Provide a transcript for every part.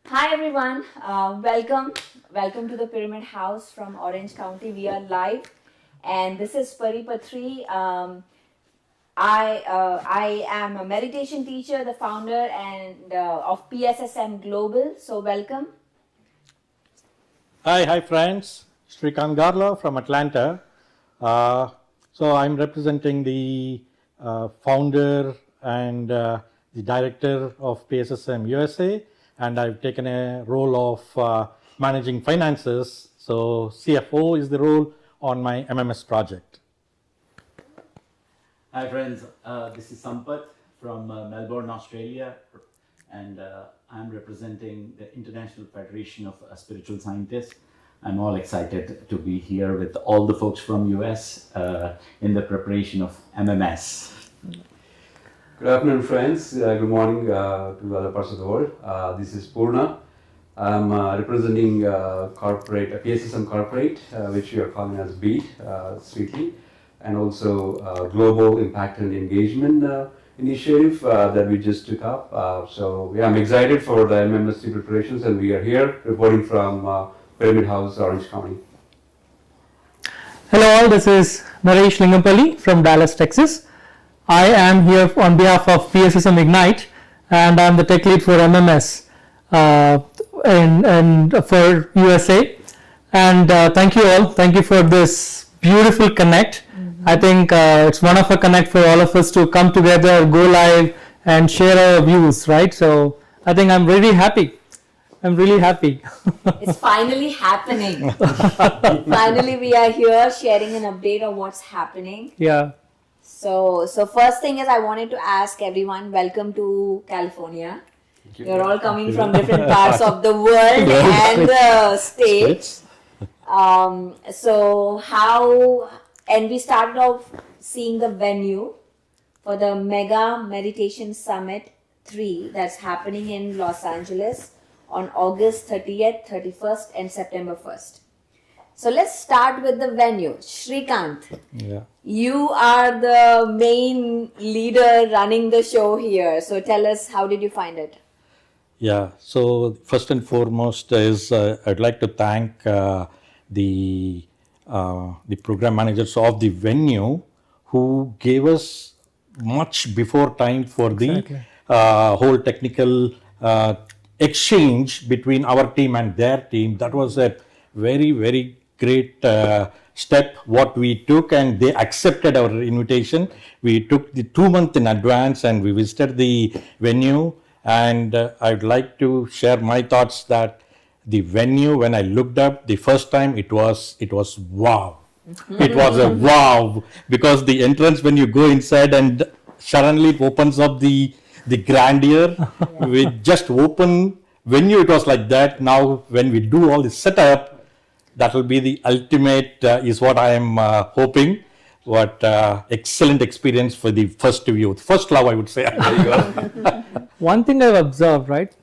Hi everyone, welcome to the Pyramid House from Orange County. We are live, and this is Patriji. I am a meditation teacher, the founder and of PSSM Global. So welcome. Hi friends. Srikanth Garla from Atlanta. So I'm representing the founder and the director of PSSMUSA, and I've taken a role of managing finances. So CFO is the role on my MMS project. Hi friends, this is Sampath from Melbourne, Australia, and I'm representing the International Federation of Spiritual Scientists. I'm all excited to be here with all the folks from US in the preparation of MMS. Good afternoon, friends. Good morning to other parts of the world. This is Purna. I'm representing corporate PSSM Corporate, which we are calling as BEAT, sweetly, and also Global Impact and Engagement initiative that we just took up. I'm excited for the MMSC preparations, and we are here reporting from Pyramid House, Orange County. Hello all, this is Naresh Lingampalli from Dallas, Texas. I am here on behalf of PSSM Ignite, and I'm the tech lead for MMS and for USA. And thank you all. Thank you for this beautiful connect. I think it's one of a connect for all of us to come together, go live, and share our views, right? So I think I'm really happy. I'm really happy. It's finally happening. Finally, we are here sharing an update of what's happening. Yeah. So first thing is I wanted to ask everyone, welcome to California. You're all coming from different parts of the world and the states. And we started off seeing the venue for the Mega Meditation Summit 3 that's happening in Los Angeles on August 30th, 31st and September 1st. So let's start with the venue. Srikanth, you are the main leader running the show here. So tell us, how did you find it? Yeah, so first and foremost is I'd like to thank the program managers of the venue who gave us much before time for the whole technical exchange between our team and their team. That was a very, very great step what we took, and they accepted our invitation. We took the 2 months in advance and we visited the venue, and I'd like to share my thoughts that the venue, when I looked up the first time, it was wow. It was a wow, because the entrance, when you go inside and suddenly it opens up the grandeur with just open venue. It was like that. Now when we do all the setup, that will be the ultimate is what I am hoping. What excellent experience for the first view, first love, I would say. There you go. One thing I've observed, right?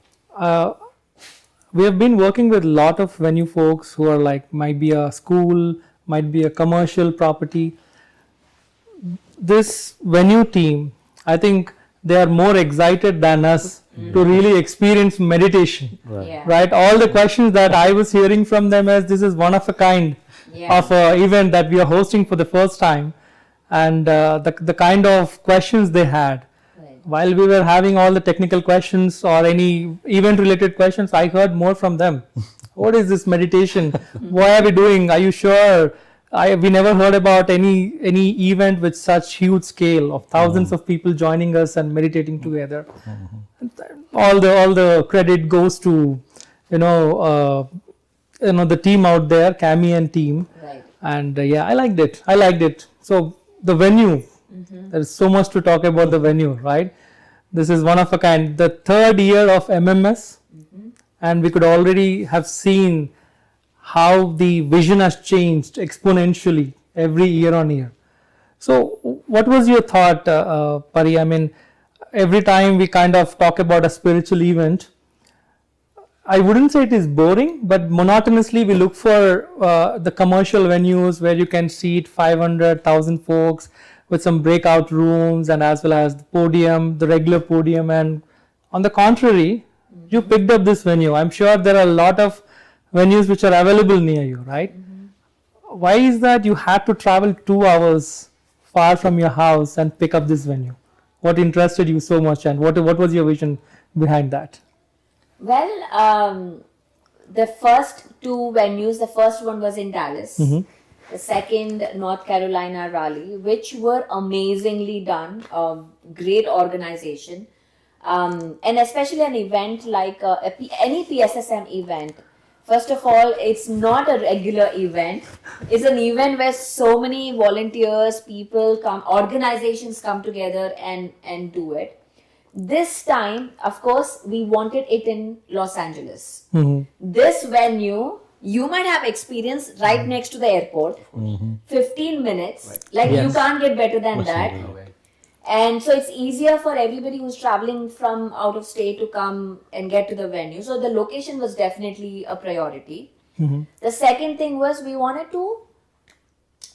We have been working with a lot of venue folks who are like, might be a school, might be a commercial property. This venue team, I think they are more excited than us to really experience meditation, right? All the questions that I was hearing from them as this is one of a kind of event that we are hosting for the first time, and the kind of questions they had. While we were having all the technical questions or any event related questions, I heard more from them. What is this meditation? Why are we doing? Are you sure? We never heard about any event with such huge scale of thousands of people joining us and meditating together. All the credit goes to the team out there, Cami and team. Right. And I liked it. So the venue, there is so much to talk about the venue, right? This is one of a kind. The third year of MMS, and we could already have seen how the vision has changed exponentially every year on year. So what was your thought, Pari? I mean, every time we kind of talk about a spiritual event, I wouldn't say it is boring, but monotonously we look for the commercial venues where you can seat 500,000 folks with some breakout rooms and as well as the podium, the regular podium. And on the contrary, you picked up this venue. I'm sure there are a lot of venues which are available near you, right? Why is that you had to travel 2 hours far from your house and pick up this venue? What interested you so much, and what was your vision behind that? Well, the first 2 venues, the first one was in Dallas, the second North Carolina Raleigh, which were amazingly done, great organization, and especially an event like any PSSM event. First of all, it's not a regular event. It's an event where so many volunteers, people come, organizations come together and do it. This time, of course, we wanted it in Los Angeles. This venue, you might have experienced right next to the airport, 15 minutes, like you can't get better than that. And so it's easier for everybody who's traveling from out of state to come and get to the venue. So the location was definitely a priority. The second thing was we wanted to,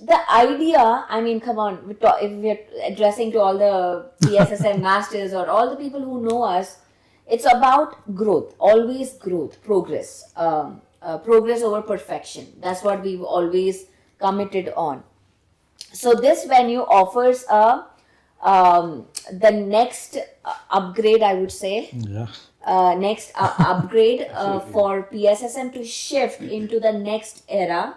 the idea, I mean, come on, if we're addressing to all the PSSM masters or all the people who know us, it's about growth, always growth, progress, progress over perfection. That's what we've always committed on. So this venue offers the next upgrade, I would say. Next upgrade for PSSM to shift into the next era.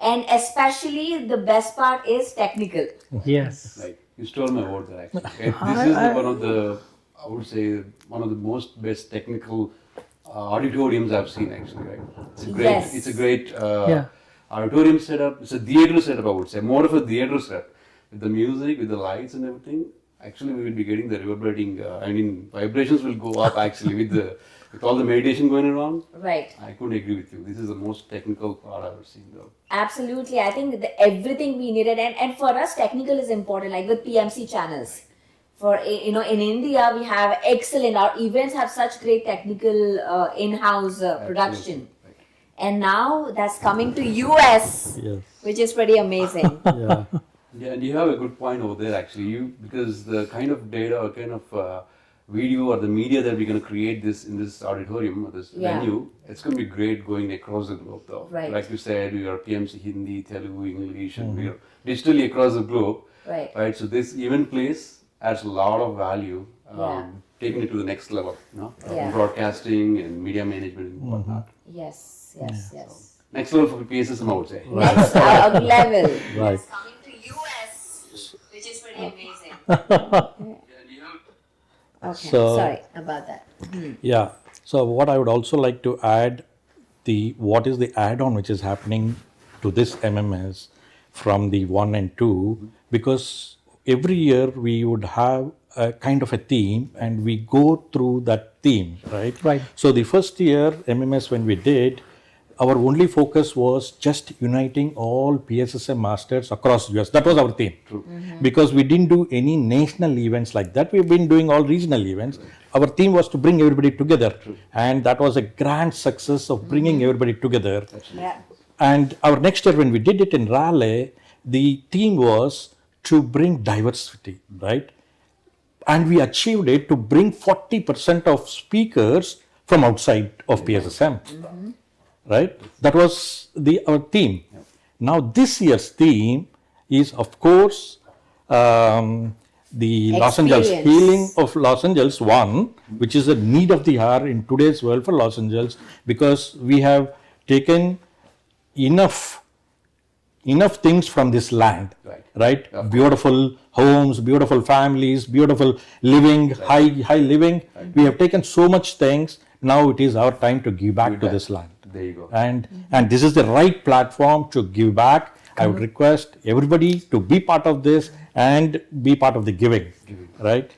And especially the best part is technical. Yes. Right. You stole my word there actually. This is one of the, I would say, one of the most best technical auditoriums I've seen actually, right? It's a great auditorium setup. It's a theater setup, I would say, more of a theater setup. With the music, with the lights and everything, actually we will be getting the reverberating, vibrations will go up actually with all the meditation going around. Right. I couldn't agree with you. This is the most technical part I've ever seen though. Absolutely. I think everything we needed, and for us technical is important, like with PMC channels. For, in India we have excellent, our events have such great technical in-house production. Right. And now that's coming to US, which is pretty amazing. Yeah, and you have a good point over there actually. Because the kind of data or kind of video or the media that we're going to create in this auditorium or this venue, it's going to be great going across the globe though. Right. Like you said, we are PMC Hindi, Telugu, English, and we are digitally across the globe. Right. So this event place adds a lot of value, taking it to the next level, broadcasting and media management and whatnot. Yes. Next level for PSSM, I would say. Next level. Right. Coming to US, which is pretty amazing. Okay, sorry about that. Yeah. So what I would also like to add, what is the add-on which is happening to this MMS from the 1 and 2, because every year we would have a kind of a theme and we go through that theme, right? Right. So the first year MMS when we did, our only focus was just uniting all PSSM masters across US. That was our theme. True. Because we didn't do any national events like that. We've been doing all regional events. Our theme was to bring everybody together. And that was a grand success of bringing everybody together. Yeah. And our next year when we did it in Raleigh, the theme was to bring diversity, right? And we achieved it to bring 40% of speakers from outside of PSSM. Right? That was our theme. Now this year's theme is, of course, the Los Angeles healing of Los Angeles 1, which is a need of the hour in today's world for Los Angeles, because we have taken enough things from this land, right? Beautiful homes, beautiful families, beautiful living, high living. We have taken so much things. Now it is our time to give back to this land. There you go. And this is the right platform to give back. I would request everybody to be part of this and be part of the giving. Right?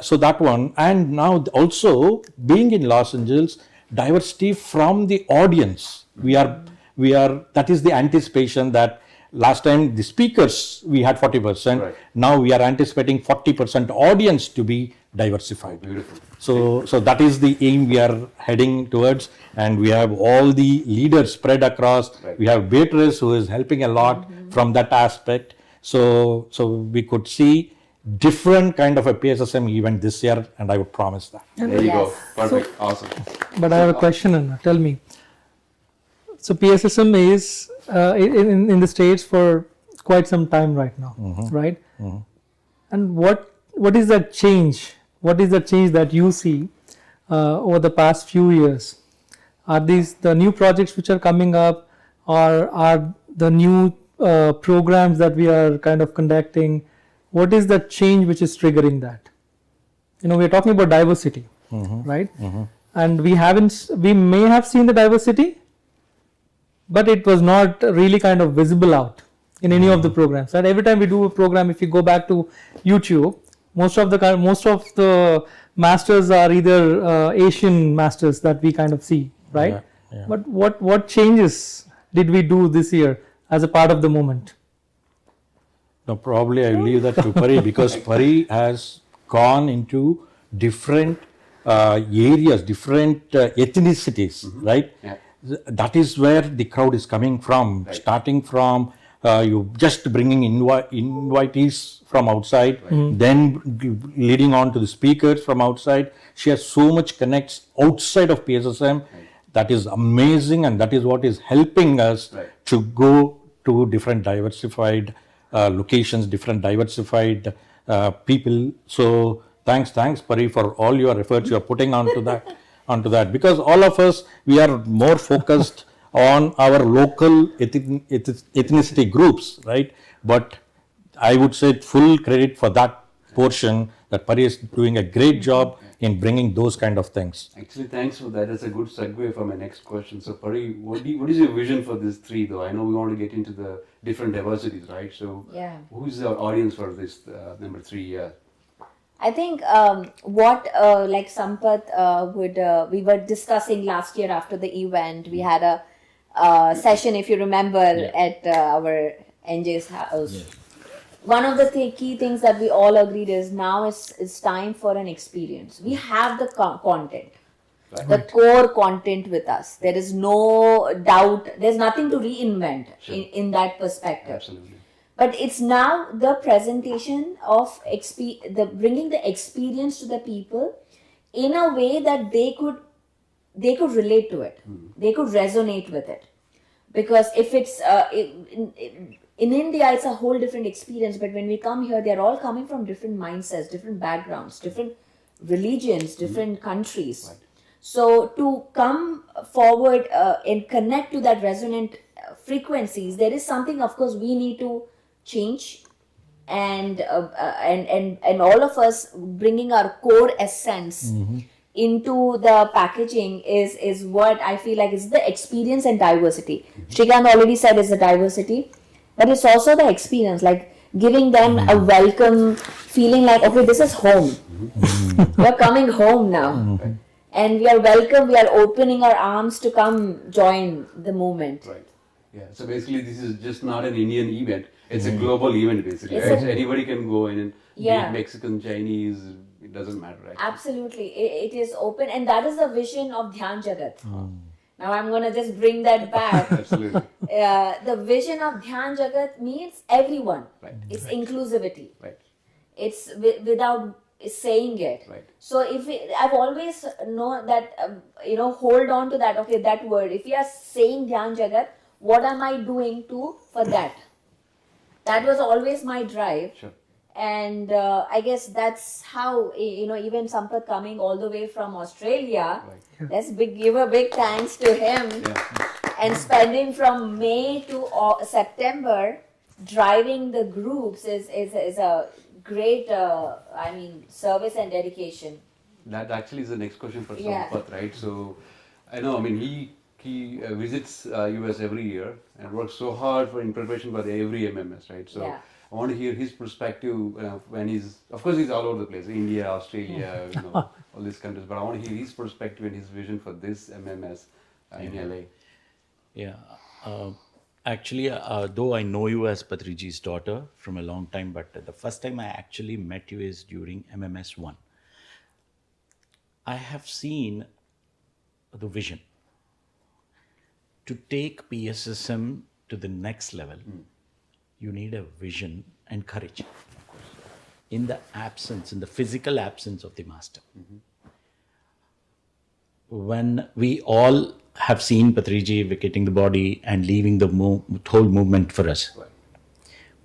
So that one. And now also being in Los Angeles, diversity from the audience. We are. That is the anticipation that last time the speakers we had 40%. Right. Now we are anticipating 40% audience to be diversified. Beautiful. So that is the aim we are heading towards, and we have all the leaders spread across. Right. We have Beatrice who is helping a lot from that aspect. So we could see different kind of a PSSM event this year, and I would promise that. There you go. Yes. Perfect. Awesome. But I have a question, Anna. Tell me. So PSSM is in the States for quite some time right now, right? And what is that change? What is the change that you see over the past few years? Are these the new projects which are coming up, or are the new programs that we are kind of conducting? What is the change which is triggering that? We're talking about diversity, right? And we may have seen the diversity, but it was not really kind of visible out in any of the programs. And every time we do a program, if you go back to YouTube, most of the masters are either Asian masters that we kind of see, right? Yeah. But what changes did we do this year as a part of the moment? No, probably I leave that to Pari, because Pari has gone into different areas, different ethnicities, right? Yeah. That is where the crowd is coming from, starting from you just bringing invitees from outside, then leading on to the speakers from outside. She has so much connects outside of PSSM. That is amazing, and that is what is helping us to go to different diversified locations, different diversified people. So thanks Pari, for all your efforts you are putting onto that, because all of us, we are more focused on our local ethnicity groups, right? But I would say full credit for that portion, that Pari is doing a great job in bringing those kind of things. Actually, thanks for that. That's a good segue for my next question. So, Pari, what is your vision for these three, though? I know we want to get into the different diversities, right? So, who's the audience for this number 3 year? I think what like Sampath we were discussing last year after the event. We had a session, if you remember, at our NJ's house. Yeah. One of the key things that we all agreed is now it's time for an experience. We have the content, the core content with us. There is no doubt. There's nothing to reinvent in that perspective. Absolutely. But it's now the presentation of bringing the experience to the people in a way that they could relate to it. They could resonate with it. Because if it's in India, it's a whole different experience. But when we come here, they're all coming from different mindsets, different backgrounds, different religions, different countries. Right. So to come forward and connect to that resonant frequencies, there is something, of course, we need to change, and all of us bringing our core essence into the packaging is what I feel like is the experience and diversity. Shrikant already said it's the diversity, but it's also the experience, like giving them a welcome feeling, like, okay, this is home. We're coming home now. And we are welcome, we are opening our arms to come join the movement. Right. Yeah. So basically, this is just not an Indian event. It's a global event, basically. Right? So anybody can go in and be Mexican, Chinese, it doesn't matter, right? Absolutely. It is open, and that is the vision of Dhyan Jagat. Now I'm going to just bring that back. Absolutely. The vision of Dhyan Jagat means everyone. Right. It's inclusivity. Right. It's without saying it. Right. So I've always know that, hold on to that, okay, that word. If we are saying Dhyan Jagat, what am I doing for that? That was always my drive. Sure. And I guess that's how, even Sampath coming all the way from Australia, let's give a big thanks to him. Yeah. And spending from May to September, driving the groups is a great, service and dedication. That actually is the next question for Sampath, right? So, I know, he visits US every year and works so hard in preparation for every MMS, right? So I want to hear his perspective when he's all over the place, India, Australia, all these countries, but I want to hear his perspective and his vision for this MMS in LA. Yeah. Actually, though I know you as Patriji's daughter from a long time, but the first time I actually met you is during MMS 1. I have seen the vision. To take PSSM to the next level, you need a vision and courage. in the absence, in the physical absence of the master. When we all have seen Patriji vacating the body and leaving the whole movement for us,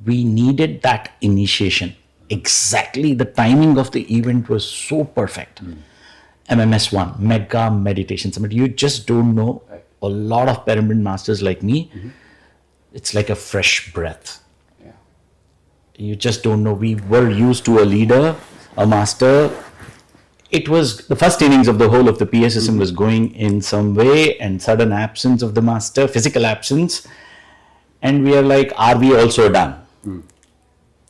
we needed that initiation. Exactly, the timing of the event was so perfect. MMS1, Mega Meditation Summit. You just don't know. A lot of pyramid masters like me, it's like a fresh breath. Yeah. You just don't know. We were used to a leader, a master. It was the first innings of the whole of the PSSM was going in some way, and sudden absence of the master, physical absence. And we are like, are we also done?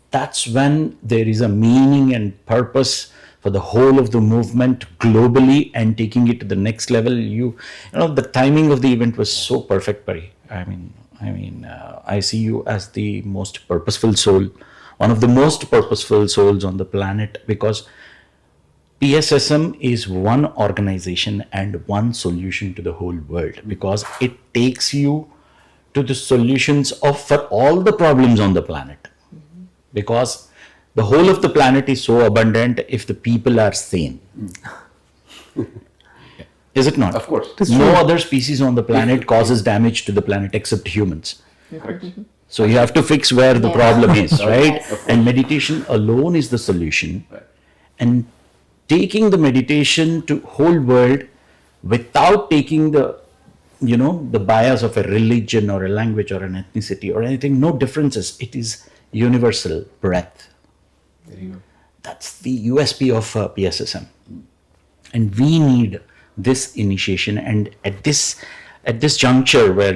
That's when there is a meaning and purpose for the whole of the movement globally and taking it to the next level. You know, the timing of the event was so perfect, Pari. I see you as the most purposeful soul, one of the most purposeful souls on the planet, because PSSM is one organization and one solution to the whole world, because it takes you to the solutions for all the problems on the planet. Because the whole of the planet is so abundant if the people are sane. Is it not? Of course. No other species on the planet causes damage to the planet except humans. Correct. So you have to fix where the problem is, right? Yes. And meditation alone is the solution. Right. And taking the meditation to whole world without taking the, the bias of a religion or a language or an ethnicity or anything, no differences. It is universal breath. Very good. That's the USP of PSSM. And we need this initiation. And at this juncture where,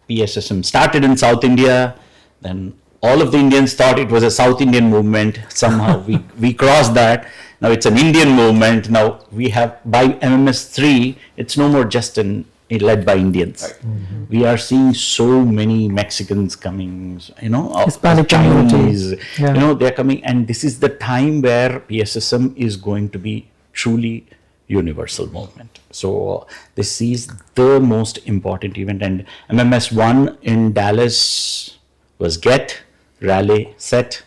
PSSM started in South India, then all of the Indians thought it was a South Indian movement. Somehow we crossed that. Now it's an Indian movement. Now we have, by MMS3, it's no more just led by Indians. Right. We are seeing so many Mexicans coming, Hispanic Chinese, community. Yeah. they're coming. And this is the time where PSSM is going to be truly universal movement. So this is the most important event. And MMS1 in Dallas was get, rally, set,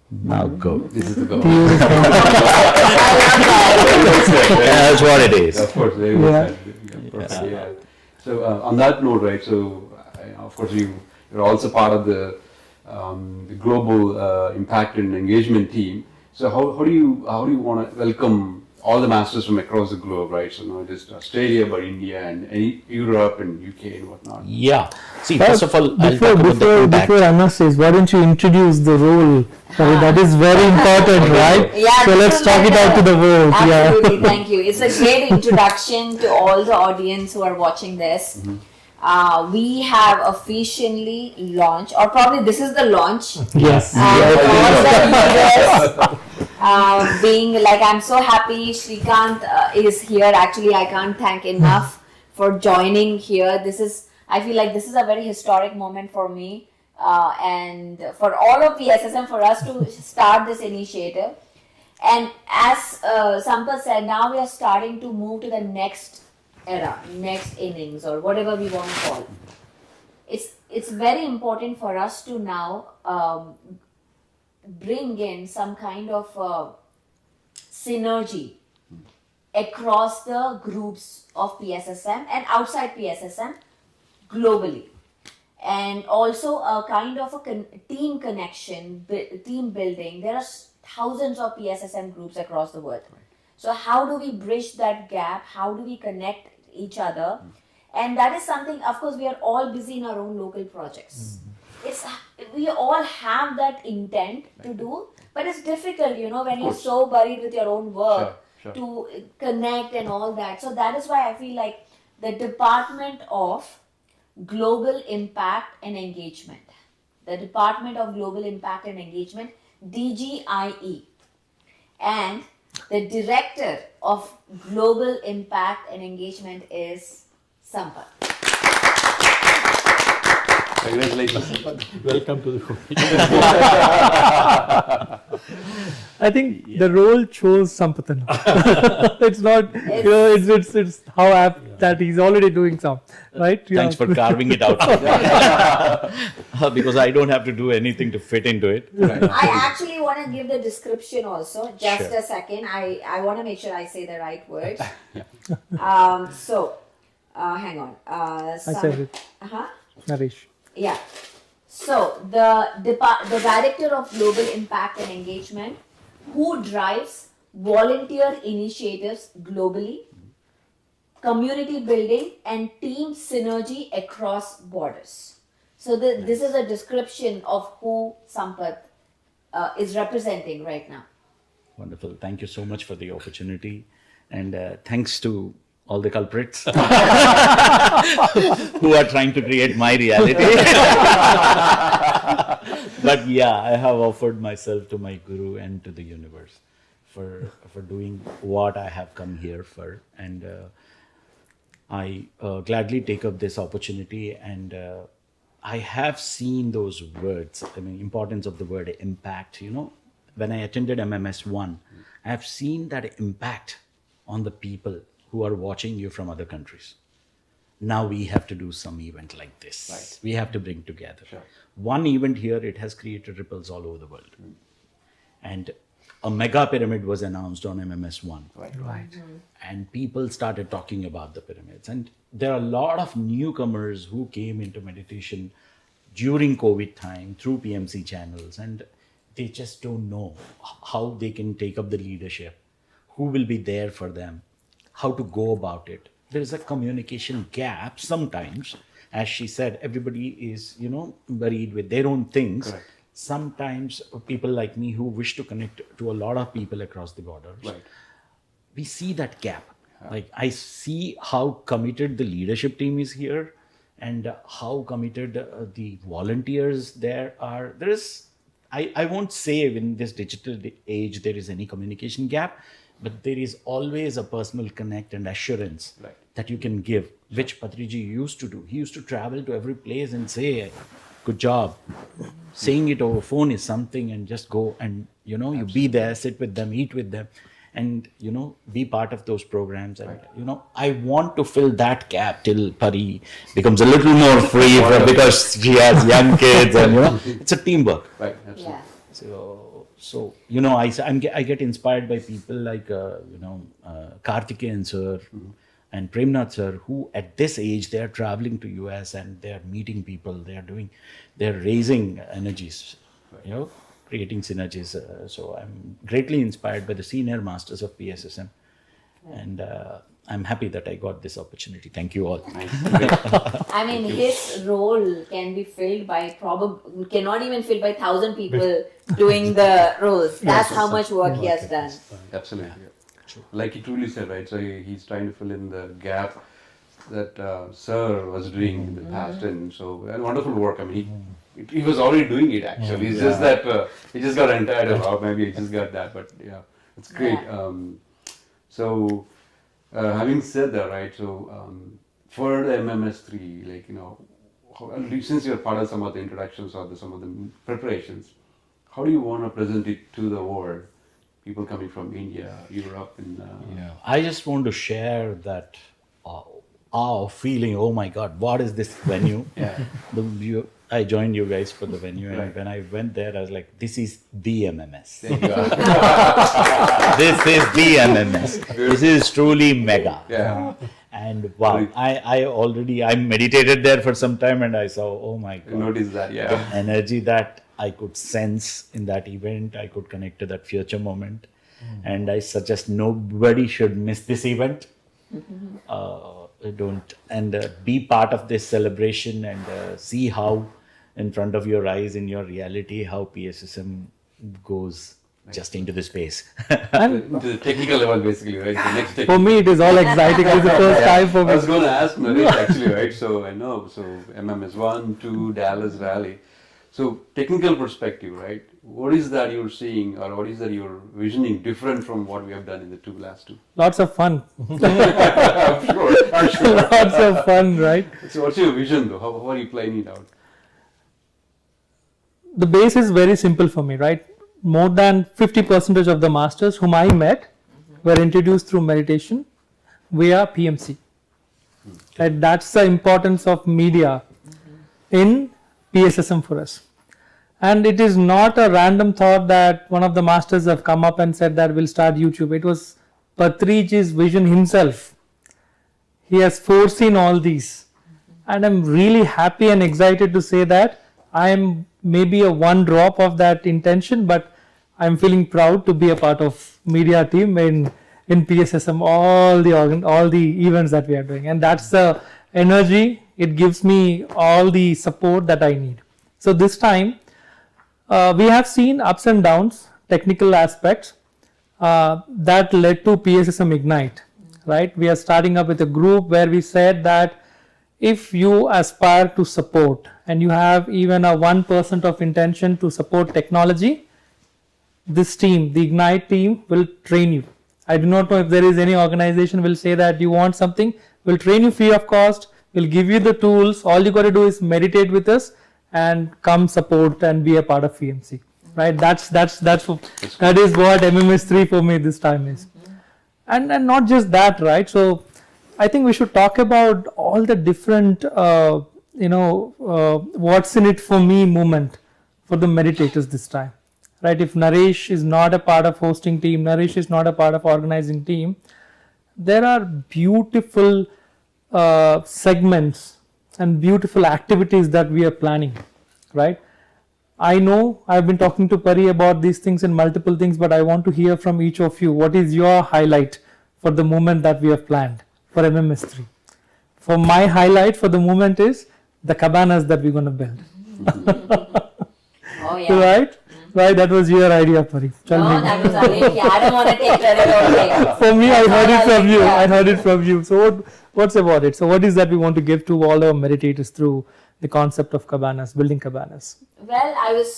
now go. This is the goal. That's what it is. Of course, very well said. Perfect, yeah. So on that note, right? So of course you're also part of the global impact and engagement team. So how do you want to welcome all the masters from across the globe, right? So not just Australia, but India and Europe and UK and whatnot. Yeah. See, first of all, I'll talk about the impact. Before Anna says, why don't you introduce the role? That is very important, right? Yeah, so let's talk it out to the world. Absolutely, thank you. It's a great introduction to all the audience who are watching this. We have officially launched, or probably this is the launch. Yes. Being like, I'm so happy Shrikant is here. Actually, I can't thank enough for joining here. I feel like this is a very historic moment for me and for all of PSSM, for us to start this initiative. And as Sampath said, now we are starting to move to the next era, next innings, or whatever we want to call it. It's very important for us to now bring in some kind of synergy across the groups of PSSM and outside PSSM globally, and also a kind of a team connection, team building. There are thousands of PSSM groups across the world. So how do we bridge that gap? How do we connect each other? And that is something, of course, we are all busy in our own local projects. We all have that intent to do, but it's difficult, when you're so buried with your own work to connect and all that. So that is why I feel like the Department of Global Impact and Engagement, DGIE, and the Director of Global Impact and Engagement is Sampath. Congratulations. Welcome to the I think the role chose Sampatan. It's not, it's how apt that he's already doing some, right? Thanks for carving it out. Because I don't have to do anything to fit into it. I actually want to give the description also. Just Sure. a second. I want to make sure I say the right words. Hang on. I said it, Uh-huh. Naresh. Yeah. So the director of global impact and engagement, who drives volunteer initiatives globally, community building and team synergy across borders. So this is a description of who Sampath is representing right now. Wonderful. Thank you so much for the opportunity. And thanks to all the culprits who are trying to create my reality. But yeah, I have offered myself to my guru and to the universe for doing what I have come here for. And I gladly take up this opportunity. And I have seen those words, I mean, importance of the word impact. You know, when I attended MMS 1, I have seen that impact on the people who are watching you from other countries. Now we have to do some event like this. Right. We have to bring together. Sure. One event here, it has created ripples all over the world. And a mega pyramid was announced on MMS 1. Right. And people started talking about the pyramids. And there are a lot of newcomers who came into meditation during COVID time through PMC channels. And they just don't know how they can take up the leadership, who will be there for them, how to go about it. There is a communication gap sometimes. As she said, everybody is, buried with their own things. Correct. Sometimes people like me who wish to connect to a lot of people across the borders, Right. we see that gap. Like I see how committed the leadership team is here and how committed the volunteers there are. There is, I won't say in this digital age there is any communication gap, but there is always a personal connect and assurance Right. that you can give, which Patriji used to do. He used to travel to every place and say, good job. Saying it over phone is something, and just go and, you be there, sit with them, eat with them, and, be part of those programs. And, I want to fill that gap till Pari becomes a little more free because she has young kids and, it's a teamwork. Right. Absolutely. Yeah. So I get inspired by people like Karthikeyan sir and Premnath sir, who at this age they are traveling to US and they are meeting people, they are raising energies, creating synergies. So I'm greatly inspired by the senior masters of PSSM, and I'm happy that I got this opportunity. Thank you all. I mean, his role can be filled by cannot even filled by 1,000 people doing the roles. That's how much work he has done. Absolutely. Like he truly said, right? So he's trying to fill in the gap that Sir was doing in the past, and so wonderful work. I mean, he was already doing it actually. It's just that he just got untired of, or maybe he just got that. But yeah, it's great. Yeah. Having said that, right? So for the MMS3, like since you're part of some of the introductions or some of the preparations, how do you want to present it to the world? People coming from India, Europe, and I just want to share that feeling. Oh my God, what is this venue? I joined you guys for the venue, and when I went there, I was like, this is the MMS. there you go. This is the MMS. This is truly mega. Yeah. And wow, I meditated there for some time, and I saw, oh my God, Notice that, the yeah. energy that I could sense in that event. I could connect to that future moment, and I suggest nobody should miss this event. Be part of this celebration and see how in front of your eyes in your reality how PSSM goes just into the space. To the technical level, basically, right? The next For me, it is all exciting. It's the first time for I was me. going to ask Naresh actually, right? So I know, so MMS 1, 2, Dallas Rally. So technical perspective, right? What is that you're seeing, or what is that you're visioning different from what we have done in the last two? Lots of fun. I'm sure. Lots of fun, right? So what's your vision though? How are you playing it out? the base is very simple for me, right? More than 50% of the masters whom I met were introduced through meditation via PMC. Right? That's the importance of media in PSSM for us. And it is not a random thought that one of the masters have come up and said that we'll start YouTube. It was Patriji's vision himself. He has foreseen all these. And I'm really happy and excited to say that I am maybe a one drop of that intention, but I'm feeling proud to be a part of media team in PSSM, all the events that we are doing. And that's the energy. It gives me all the support that I need. So this time, we have seen ups and downs, technical aspects that led to PSSM Ignite, right? We are starting up with a group where we said that if you aspire to support and you have even a 1% of intention to support technology, this team, the Ignite team, will train you. I do not know if there is any organization will say that you want something, we'll train you free of cost, we'll give you the tools, all you got to do is meditate with us and come support and be a part of PMC, right? That is what MMS3 for me this time is. And not just that, right? So I think we should talk about all the different, what's in it for me movement for the meditators this time, right? If Naresh is not a part of hosting team, Naresh is not a part of organizing team, there are beautiful segments and beautiful activities that we are planning, right? I know I've been talking to Pari about these things and multiple things, but I want to hear from each of you. What is your highlight for the movement that we have planned for MMS3? For my highlight for the movement is the cabanas that we're going to build. Oh yeah. Right? Right, that was your idea, Pari. Tell No, me. that was Alekya. I don't want to take credit over For me, I That's heard all it from you. Alekya. I heard it from you. So what's about it? So what is that we want to give to all our meditators through the concept of cabanas, building cabanas? Well, I was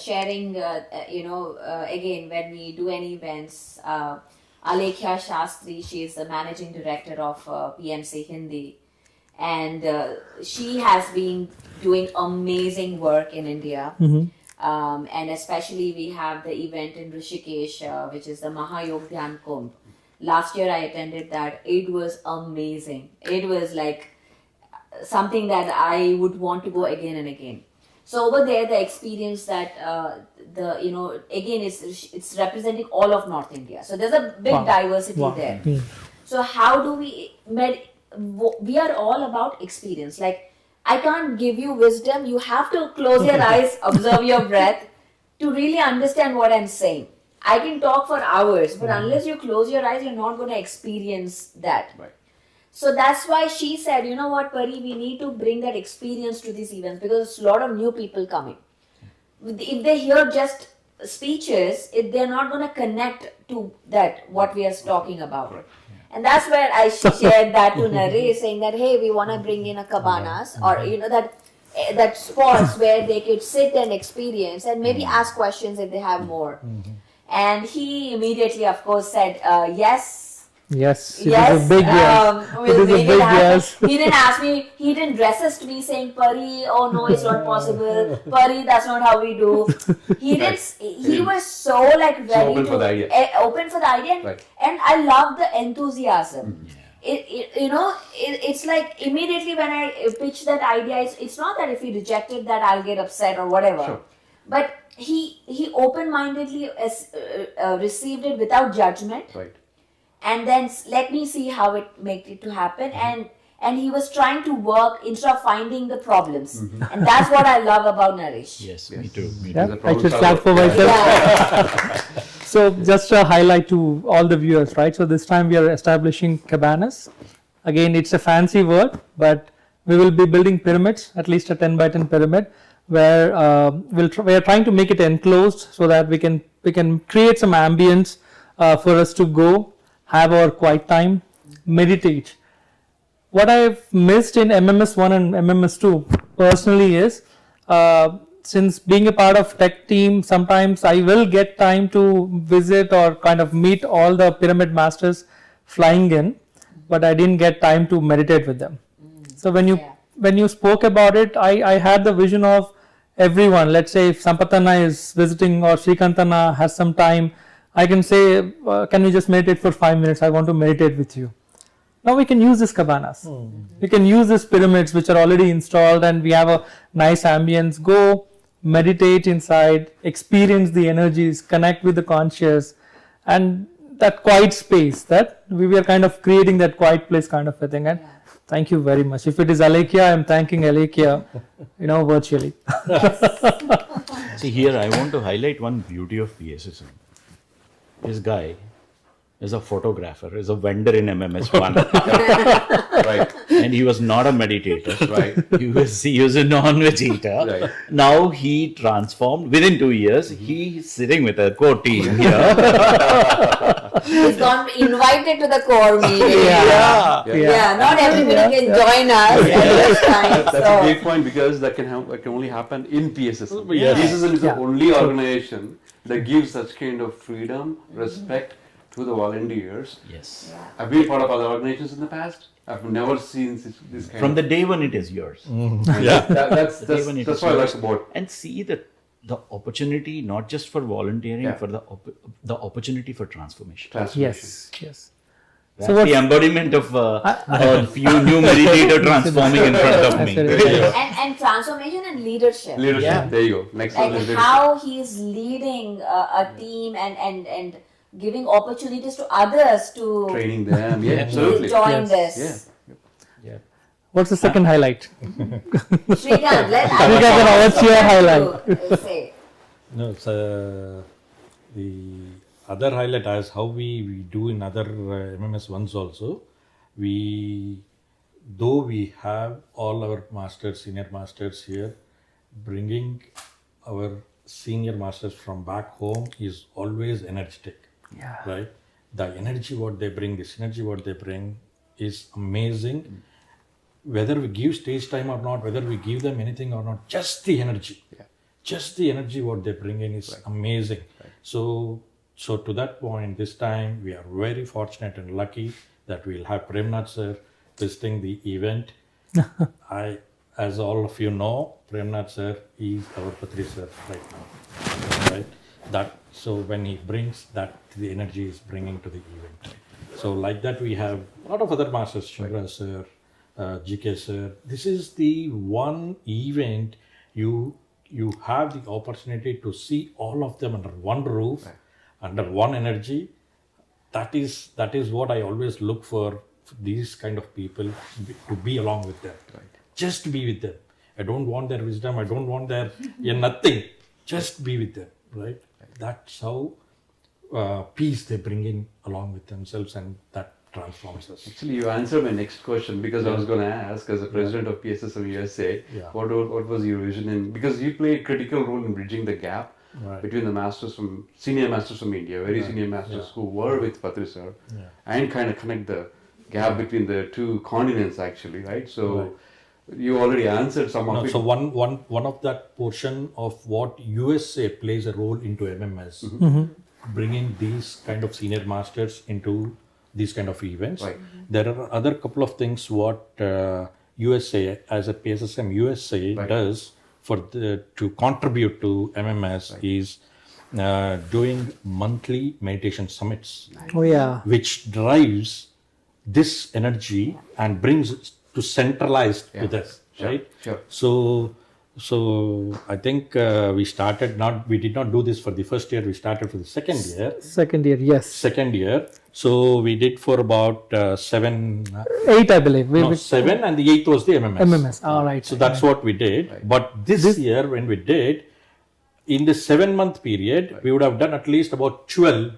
sharing, again, when we do any events, Alekya Shastri, she is the managing director of PMC Hindi, and she has been doing amazing work in India. And especially we have the event in Rishikesh, which is the Mahayog Dhyan Kumbh. Last year I attended that. It was amazing. It was like something that I would want to go again and again. So over there, the experience that again it's representing all of North India. So there's a big diversity there. So how do we are all about experience. Like, I can't give you wisdom. You have to close your eyes, observe your breath to really understand what I'm saying. I can talk for hours, but unless you close your eyes, you're not going to experience that. Right. So that's why she said, you know what, Pari, we need to bring that experience to these events because there's a lot of new people coming. If they hear just speeches, they're not going to connect to that, what we are talking about. Right. And that's where I shared that to Naresh, saying that, hey, we want to bring in a cabanas or, that spots where they could sit and experience and maybe ask questions if they have more. And he immediately, of course, said, yes. Yes, it Yes, is a big yes. we'll It is a make big it happen. yes. He didn't ask me, he didn't resist me saying, Pari, oh no, it's not possible. Pari, that's not how we do. He didn't, he was so like ready open to, for the idea. Open for the idea. Right. And I love the enthusiasm. It's like immediately when I pitched that idea, it's not that if he rejected that, I'll get upset or whatever. Sure. But he open-mindedly received it without judgment. Right. And then let me see how it make it to happen. And he was trying to work instead of finding the problems. And that's what I love about Naresh. Yes, me too. Me Yeah, too. a I problem should solver. clap for myself. Yeah. So just a highlight to all the viewers, right? So this time we are establishing cabanas. Again, it's a fancy word, but we will be building pyramids, at least a 10 by 10 pyramid, where we are trying to make it enclosed so that we can create some ambience for us to go, have our quiet time, meditate. What I've missed in MMS1 and MMS2 personally is, since being a part of tech team, sometimes I will get time to visit or kind of meet all the pyramid masters flying in, but I didn't get time to meditate with them. So when you spoke about it, I had the vision of everyone, let's say if Sampatana is visiting or Srikantana has some time, I can say, can we just meditate for 5 minutes? I want to meditate with you. Now we can use these cabanas. We can use these pyramids which are already installed, and we have a nice ambience. Go meditate inside, experience the energies, connect with the conscious, and that quiet space, that we were kind of creating that quiet place kind of a thing. And thank you very much. If it is Alekia, I am thanking Alekia, virtually. See, here I want to highlight one beauty of PSSM. This guy is a photographer, is a vendor in MMS1. Right. And he was not a meditator. Right. He was a non-veg eater. Right. Now he transformed. Within 2 years, he's sitting with a core team here. He's gone invited to the core meeting. Yeah. Not everybody can join us at this time. That's so. a great point, because that can only happen in PSSM. Yeah. PSSM is the only organization that gives such kind of freedom, respect to the volunteers. Yes. I've been part of other organizations in the past. I've never seen this kind From of... the day when it is yours. That's The day when it that's is what I yours. like about. And see the opportunity, not just for volunteering, for the opportunity for transformation. Yes, yes. That's the embodiment of a few new meditator transforming in front of me. And transformation and leadership. Leadership. Yeah. There you go. Next one is Like leadership. how he's leading a team and giving opportunities to others to Training them. Yeah, absolutely. join Yes. this. Yeah. What's the second highlight? Srikant, what's your highlight? Say. No, it's the other highlight as how we do in other MMS ones also. Though we have all our masters, senior masters here, bringing our senior masters from back home is always energetic. Yeah. Right? The energy what they bring, the synergy what they bring is amazing. Whether we give stage time or not, whether we give them anything or not, just the energy. Just the energy what they bring in is amazing. So to that point, this time we are very fortunate and lucky that we'll have Premnath sir visiting the event. As all of you know, Premnath sir is our Patriji sir right now. Right? So when he brings that, the energy is bringing to the event. So like that we have a lot of other masters, Chandra sir, GK sir. This is the one event you have the opportunity to see all of them under one roof, under one energy. That is what I always look for these kind of people, to be along with them. Just to be with them. I don't want their wisdom. I don't want their nothing. Just be with them. Right? That's how peace they bring in along with themselves, and that transforms us. Actually, you answered my next question, because I was going to ask, as the president of PSSM USA, what was your vision in, because you play a critical role in bridging the gap between the senior masters from India, very senior masters who were with Patriji sir, and kind of connect the gap between the two continents actually, right? So you already answered some of it. So one of that portion of what USA plays a role into MMS, bringing these kind of senior masters into these kind of events. There are other couple of things what USA as a PSSM USA does to contribute to MMS is doing monthly meditation summits. Oh yeah. Which drives this energy and brings it to centralized to this, right? Sure. So I think we did not do this for the first year. We started for the second year. Second year, yes. Second year. So we did for about 8, I believe. 7, and the 8th was the MMS. MMS. All right. So that's what we did. But this year when we did, in the 7-month period, we would have done at least about 12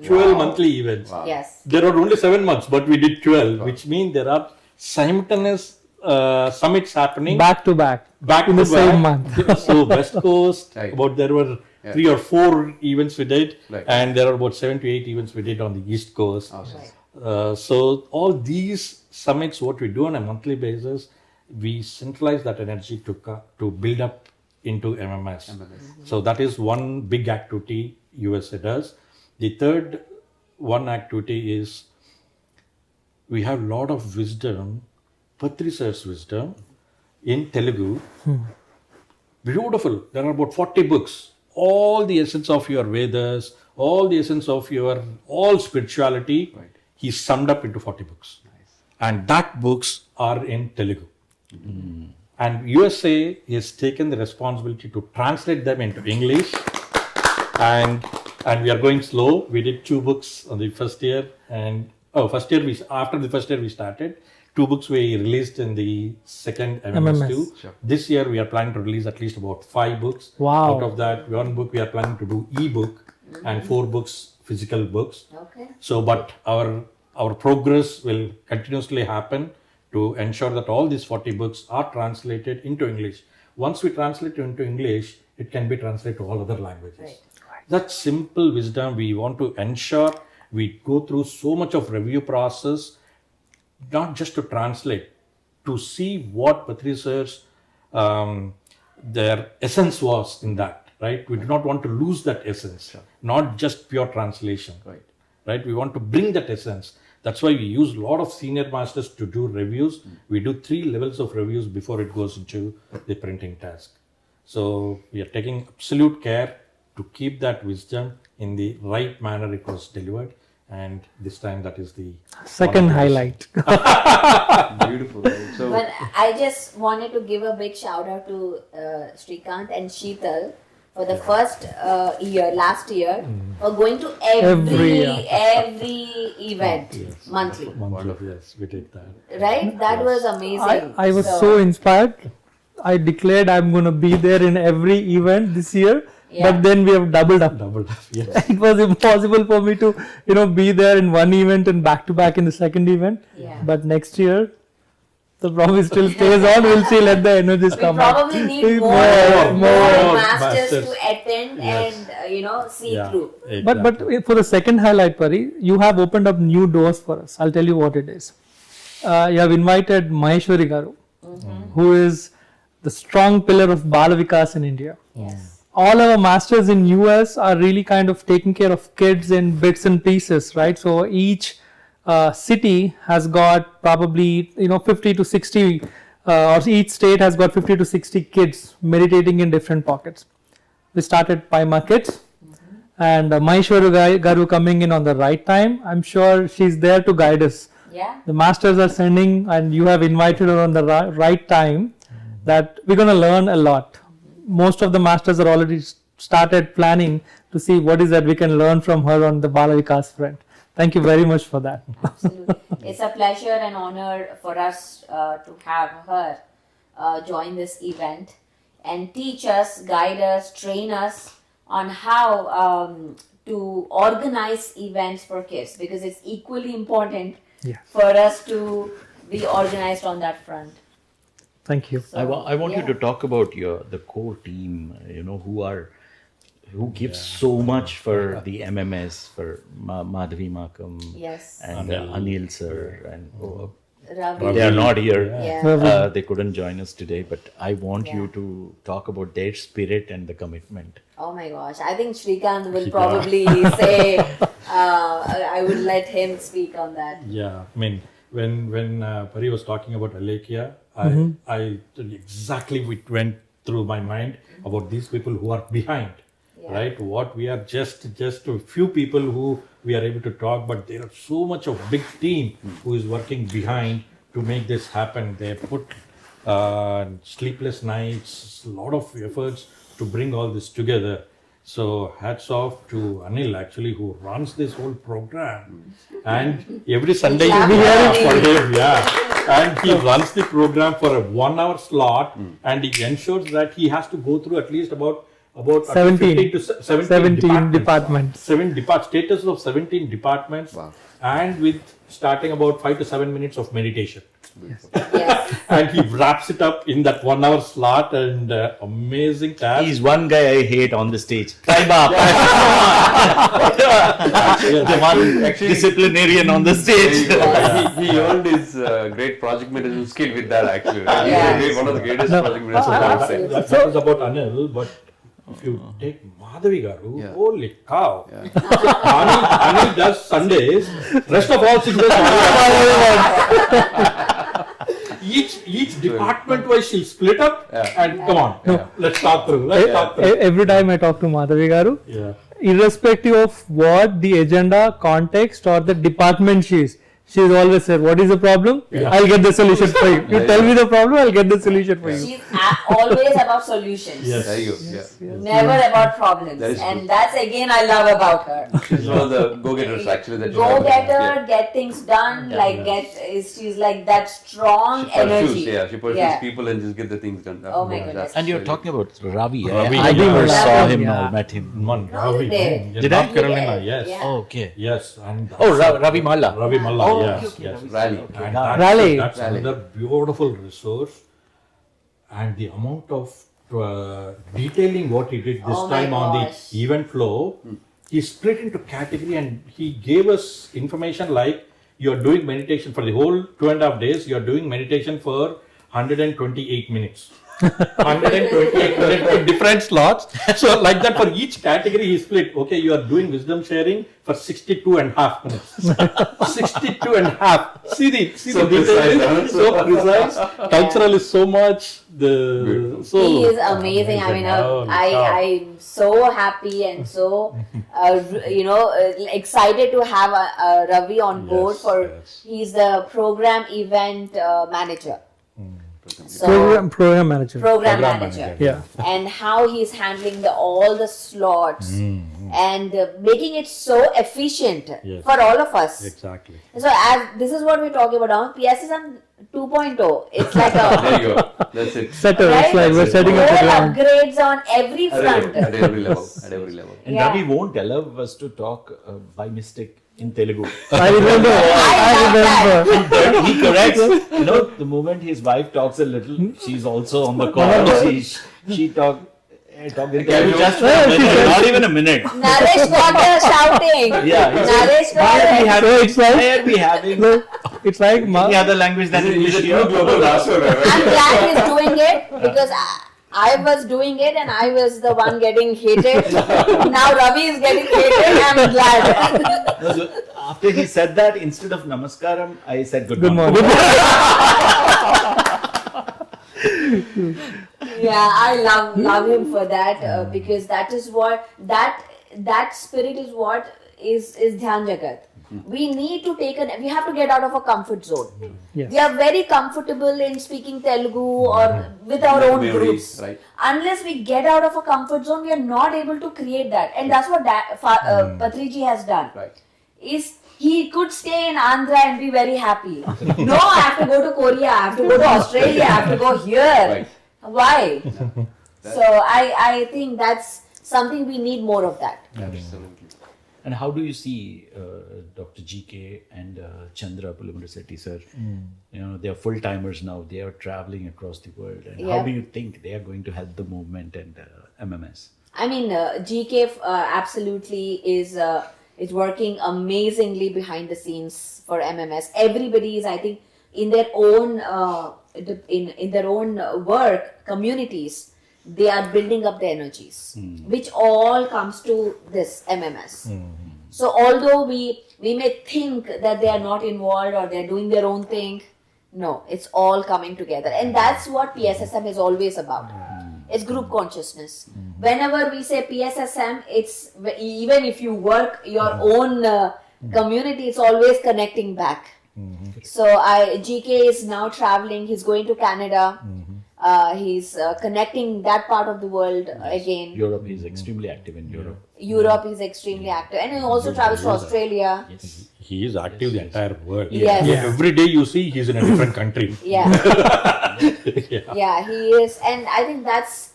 monthly events. Yes. There are only 7 months, but we did 12, which means there are simultaneous summits happening back to back in the same month. So West Coast, there were 3 or 4 events we did, and there are about 7 to 8 events we did on the East Coast. So all these summits, what we do on a monthly basis, we centralize that energy to build up into MMS. So that is one big activity USA does. The third one activity is we have a lot of wisdom, Patriji sir's wisdom in Telugu beautiful. There are about 40 books. All the essence of your Vedas, all the essence of your all spirituality, he summed up into 40 books. And that books are in Telugu. And USA has taken the responsibility to translate them into English. And we are going slow. We did 2 books on the first year. And after the first year we started. 2 books we released in the second MMS2. Sure. This year we are planning to release at least about 5 books. Wow. Out of that, 1 book we are planning to do e-book and 4 books, physical books. Okay. So, but our progress will continuously happen to ensure that all these 40 books are translated into English. Once we translate into English, it can be translated to all other languages. Right. That simple wisdom we want to ensure. We go through so much of review process, not just to translate, to see what Patriji sir's their essence was in that, right? We do not want to lose that essence, not just pure translation, right? We want to bring that essence. That's why we use a lot of senior masters to do reviews. We do 3 levels of reviews before it goes into the printing task. So we are taking absolute care to keep that wisdom in the right manner it was delivered. And this time that is the second highlight. Beautiful. So, But I just wanted to give a big shout out to Srikanth and Sheetal for the first year, last year, for going to every event monthly. Wonderful. Yes, we did that. Right? That was amazing. I was so inspired. I declared I'm going to be there in every event this year. Yeah. But then we have doubled up. Yes. It was impossible for me to, be there in one event and back to back in the second event. Yeah. But next year, the promise still stays on. We'll see. Let the energies We come out. probably need more masters to attend and see through. But for the second highlight, Pari, you have opened up new doors for us. I'll tell you what it is. You have invited Maheshwari Garu, who is the strong pillar of Bala Vikas in India. Yes. All our masters in US are really kind of taking care of kids in bits and pieces, right? So each city has got probably 50 to 60 or each state has got 50 to 60 kids meditating in different pockets. We started Paima Kids and Maheshwari Garu coming in on the right time. I'm sure she's there to guide us. Yeah. The masters are sending and you have invited her on the right time, that we're going to learn a lot. Most of the masters are already started planning to see what is that we can learn from her on the Bala Vikas front. Thank you very much for that. Absolutely. It's a pleasure and honor for us to have her join this event and teach us, guide us, train us on how to organize events for kids, because it's equally important for us to be organized on that front. Thank you. So, I want you to talk about the core team, who gives so much for the MMS, for Madhavi Makam yes. and Anil sir, and Ravi. they are not here. Yeah. They couldn't join us today, but I want you to talk about their spirit and the commitment. Oh my gosh, I think Srikanth will probably say, I would let him speak on that. Yeah, I mean, when Pari was talking about Alekia, I exactly it went through my mind about these people who are behind, right? What we are just a few people who we are able to talk, but there are so much of big team who is working behind to make this happen. They put sleepless nights, a lot of efforts to bring all this together. So hats off to Anil actually, who runs this whole program, and every Sunday you hear it for him, and he runs the program for a 1 hour slot, and he ensures that he has to go through at least about 17 to 17 departments. Status of 17 departments, and with starting about 5 to 7 minutes of meditation. Yes. And he wraps it up in that 1 hour slot, and amazing task. He's one guy I hate on the stage. Time up. The one disciplinarian on the stage. he earned his great project management skill with that actually. Yeah. He's one of the greatest project managers I would say. That was about Anil, but if you take Madhavi Garu, holy cow. Anil does Sundays, rest of all 6 days. each department wise she'll split up and come on, let's talk through. Every time I talk to Madhavi Garu, Yeah. irrespective of what the agenda, context, or the department she's always said, what is the problem? I'll get the solution for you. You tell me the problem, I'll get the solution for you. She's always about solutions. Yes. There you go. Never about problems. That is And true. that's again I love about her. She's one of the go-getters actually. That you Go have. getter, get things done, she's like that strong She energy. pursues, she pursues people and just get the things done. Oh my goodness. And you're talking about Ravi. Ravi, I never yeah. saw him Yeah. or met him. Man, No, Ravi, you did. man. Did I? North Carolina, You yes. did, yeah. Oh, okay. Yes. And Oh, Ravi Malla. Ravi Malla, Oh, yes. okay, yes. Ravi. Rally. And Rally. that's another beautiful resource, and the amount of detailing what he did this Oh my time on gosh. the event flow, he split into category and he gave us information like you are doing meditation for the whole 2.5 days, you are doing meditation for 128 minutes. 128 minutes in different slots. So like that for each category he split. Okay, you are doing wisdom sharing for 62.5 minutes. 62.5. See the So detail. precise, So precise. Cultural is so much. He is amazing. I mean, I'm so happy and so, excited to have Ravi on board he's the program event manager. So, Program manager. program manager. Yeah. And how he's handling all the slots and making it so efficient for all of us. Exactly. So this is what we're talking about now. PSSM 2.0. It's like There a you go. That's it. Setter, Right? it's like we're setting up whole the ground. upgrades on every front. At every level. At every level. And Yeah. Ravi won't allow us to talk by mistake in Telugu. I remember. I remember. Then he corrects. The moment his wife talks a little, she's also on the call. She talk in Telugu just for a minute, not even a minute. Naresh got the shouting. Yeah, it's Naresh Why got are we it. having? So it's like- Why are we having It's like any other language than English He's a here? true global master. I'm glad he's doing it because I was doing it and I was the one getting hated. Now Ravi is getting hated. I'm glad. No, so after he said that, instead of namaskaram, I said good good morning. morning. Yeah, I love him for that because that is what that spirit is what is Dhyan Jagat. We need to we have to get out of a comfort zone. Yes. We are very comfortable in speaking Telugu or with our own Memories, groups. right. Unless we get out of a comfort zone, we are not able to create that. And that's what Patriji has done. Right. Is he could stay in Andhra and be very happy. No, I have to go to Korea, I have to go to Australia, I have to go here. Right. Why? So I think that's something we need more of that. Absolutely. And how do you see Dr. GK and Chandra Pulimundasetti sir? They are full timers now. They are traveling across the world. And Yeah. how do you think they are going to help the movement and MMS? I mean, GK absolutely is working amazingly behind the scenes for MMS. Everybody is, I think, in their own in their own work communities. They are building up the energies, which all comes to this MMS. So although we may think that they are not involved or they are doing their own thing, no, it's all coming together, and that's what PSSM is always about. It's group consciousness. Whenever we say PSSM, it's even if you work your own community, it's always connecting back. So GK is now traveling. He's going to Canada. He's connecting that part of the world again. Europe is extremely active in Europe. Europe is extremely active, and he also travels to Australia. Yes. He is active the entire world. Yes. Yeah. Every day you see he's in a different country. Yeah. Yeah, he is, and I think that's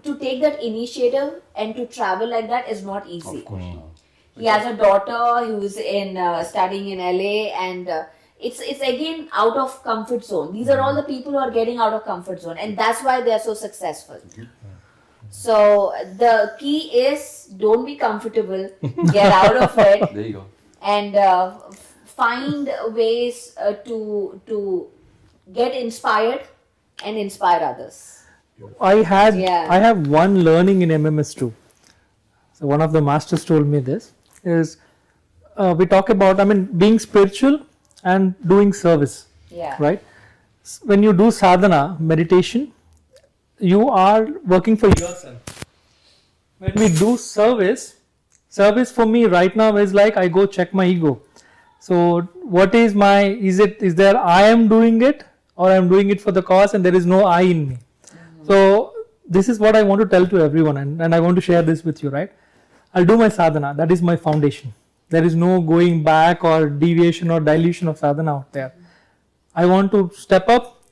to take that initiative and to travel like that is not easy. Of course not. He has a daughter who's studying in LA, and it's again out of comfort zone. These are all the people who are getting out of comfort zone, and that's why they are so successful. So the key is don't be comfortable, get out of it, There you go. and find ways to get inspired and inspire others. I Yeah. have one learning in MMS too. So one of the masters told me this is we talk about being spiritual and doing service. Yeah. right? When you do sadhana, meditation, you are working for yourself. When we do service for me right now is like I go check my ego. So what is there I am doing it or I am doing it for the cause and there is no I in me. So this is what I want to tell to everyone, and I want to share this with you, right? I'll do my sadhana, that is my foundation. There is no going back or deviation or dilution of sadhana out there. I want to step up,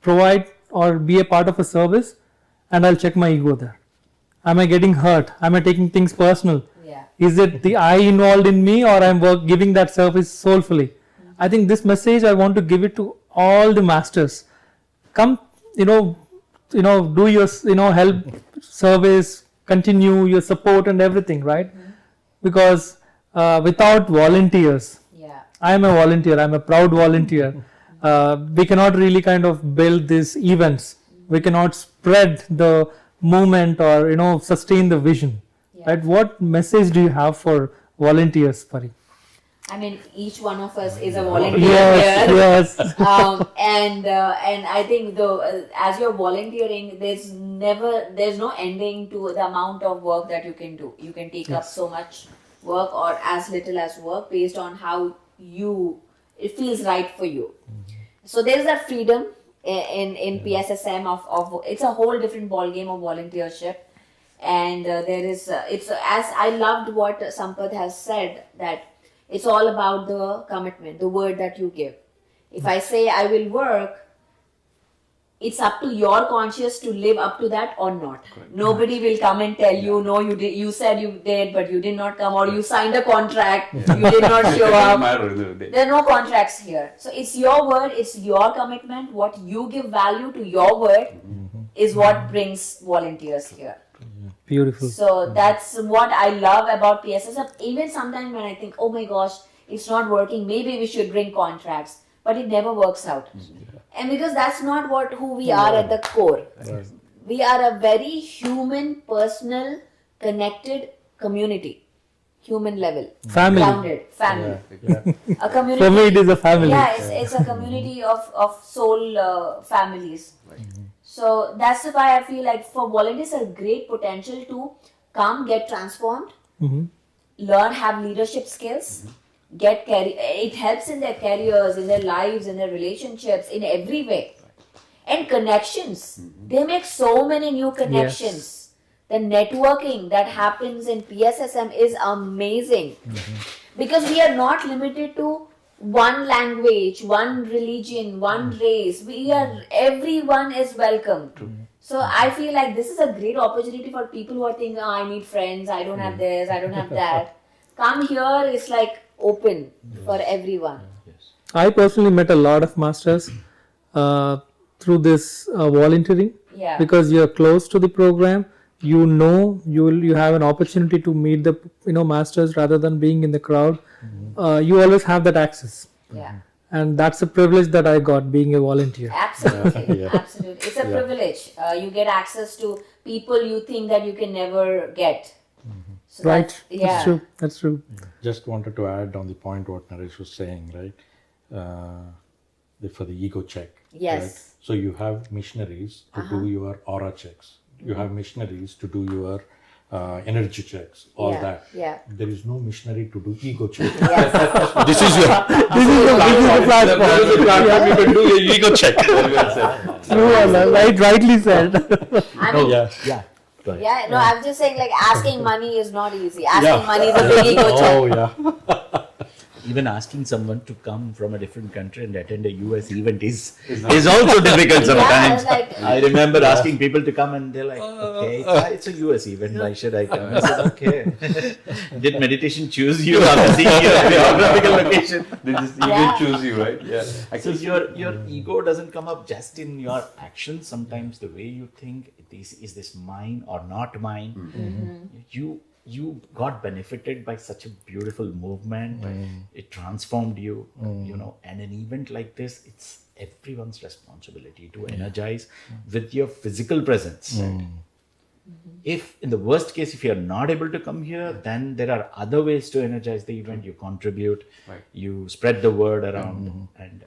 provide or be a part of a service, and I'll check my ego there. Am I getting hurt? Am I taking things personal? Yeah. Is it the I involved in me, or I'm giving that service soulfully? I think this message I want to give it to all the masters. Come, do your, help, service, continue your support and everything, right? Because without volunteers, Yeah. I am a volunteer, I'm a proud volunteer. We cannot really kind of build these events. We cannot spread the movement or, sustain the vision. Yeah. Right? What message do you have for volunteers, Pari? I mean, each one of us is a volunteer Yes, here. yes. And I think as you're volunteering, there's no ending to the amount of work that you can do. You can take up so much work or as little as work based on how it feels right for you. So there's that freedom in PSSM of it's a whole different ball game of volunteership. And it's as I loved what Sampath has said, that it's all about the commitment, the word that you give. If I say I will work, it's up to your conscience to live up to that or not. Correct. Nobody will come and tell you, no, you did. You said you did, but you did not come, or you signed a contract, you did not show up. There are no contracts here. So it's your word, it's your commitment. What you give value to your word is what brings volunteers here. Beautiful. So that's what I love about PSSM. Even sometimes when I think, oh my gosh, it's not working, maybe we should bring contracts, but it never works out. And because that's not who we are at the core. We are a very human, personal, connected community. Human level. Family. Grounded. Family. A community. For me, it is a family. Yeah, it's a community of soul families. So that's why I feel like for volunteers, a great potential to come, get transformed, learn, have leadership skills, it helps in their careers, in their lives, in their relationships, in every way. And connections. They make so many new connections. The networking that happens in PSSM is amazing. Because we are not limited to one language, one religion, one race. Everyone is welcome. So I feel like this is a great opportunity for people who are thinking, oh, I need friends, I don't have this, I don't have that. Come here, it's like open for everyone. I personally met a lot of masters through this volunteering. Yeah. Because you're close to the program, you have an opportunity to meet the masters rather than being in the crowd. You always have that access. Yeah. And that's a privilege that I got being a volunteer. Absolutely. Absolutely. It's a privilege. You get access to people you think that you can never get. So Right. That's true. Just wanted to add on the point what Naresh was saying, right? For the ego check. Yes. Right? So you have missionaries to do your aura checks. You have missionaries to do your energy checks, all that. Yeah. There is no missionary to do ego check. Yes. This is the platform. You can do your ego check. True, rightly said. I mean, Yeah. yeah, no, I'm just saying, like, asking money is not easy. Asking money is a big ego check. Oh, yeah. Even asking someone to come from a different country and attend a US event is also difficult sometimes. like- I remember asking people to come and they're like, okay, it's a US event, why should I come? I said, okay. Did meditation choose you after seeing your geographical location? They just Yeah. choose you, right? Yeah. So your ego doesn't come up just in your actions. Sometimes the way you think, is this mine or not mine? You got benefited by such a beautiful movement. It transformed you, and an event like this, it's everyone's responsibility to energize with your physical presence. If in the worst case, if you're not able to come here, then there are other ways to energize the event. You contribute, you spread the word around, and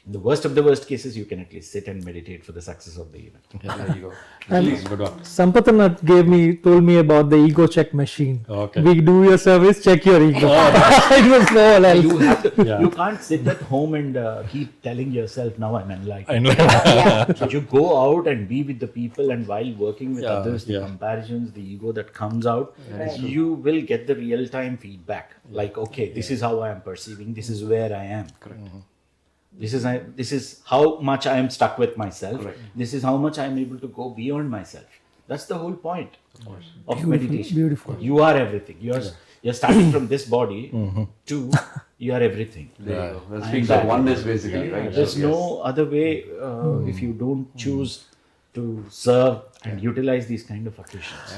In the worst of the worst cases, you can at least sit and meditate for the success of the event. There you go. Please, good one. Sampathana told me about the ego check machine. Okay. We do your service, check your ego. It was no one else. You have to, Yeah. you can't sit at home and keep telling yourself, now I'm enlightened. I know. So you go out and be with the people, and while working with Yeah, others, the yeah. comparisons, the ego that comes out, you will get the real-time feedback. Like, okay, this is how I am perceiving, this is where I am. Correct. This is how much I am stuck with myself. Correct. This is how much I am able to go beyond myself. That's the whole point of meditation. Beautiful. You are everything. You're starting from this body to you are everything. There you go. That And speaks that- of oneness, basically, right? There's Yes. no other way if you don't choose to serve and utilize these kind of occasions.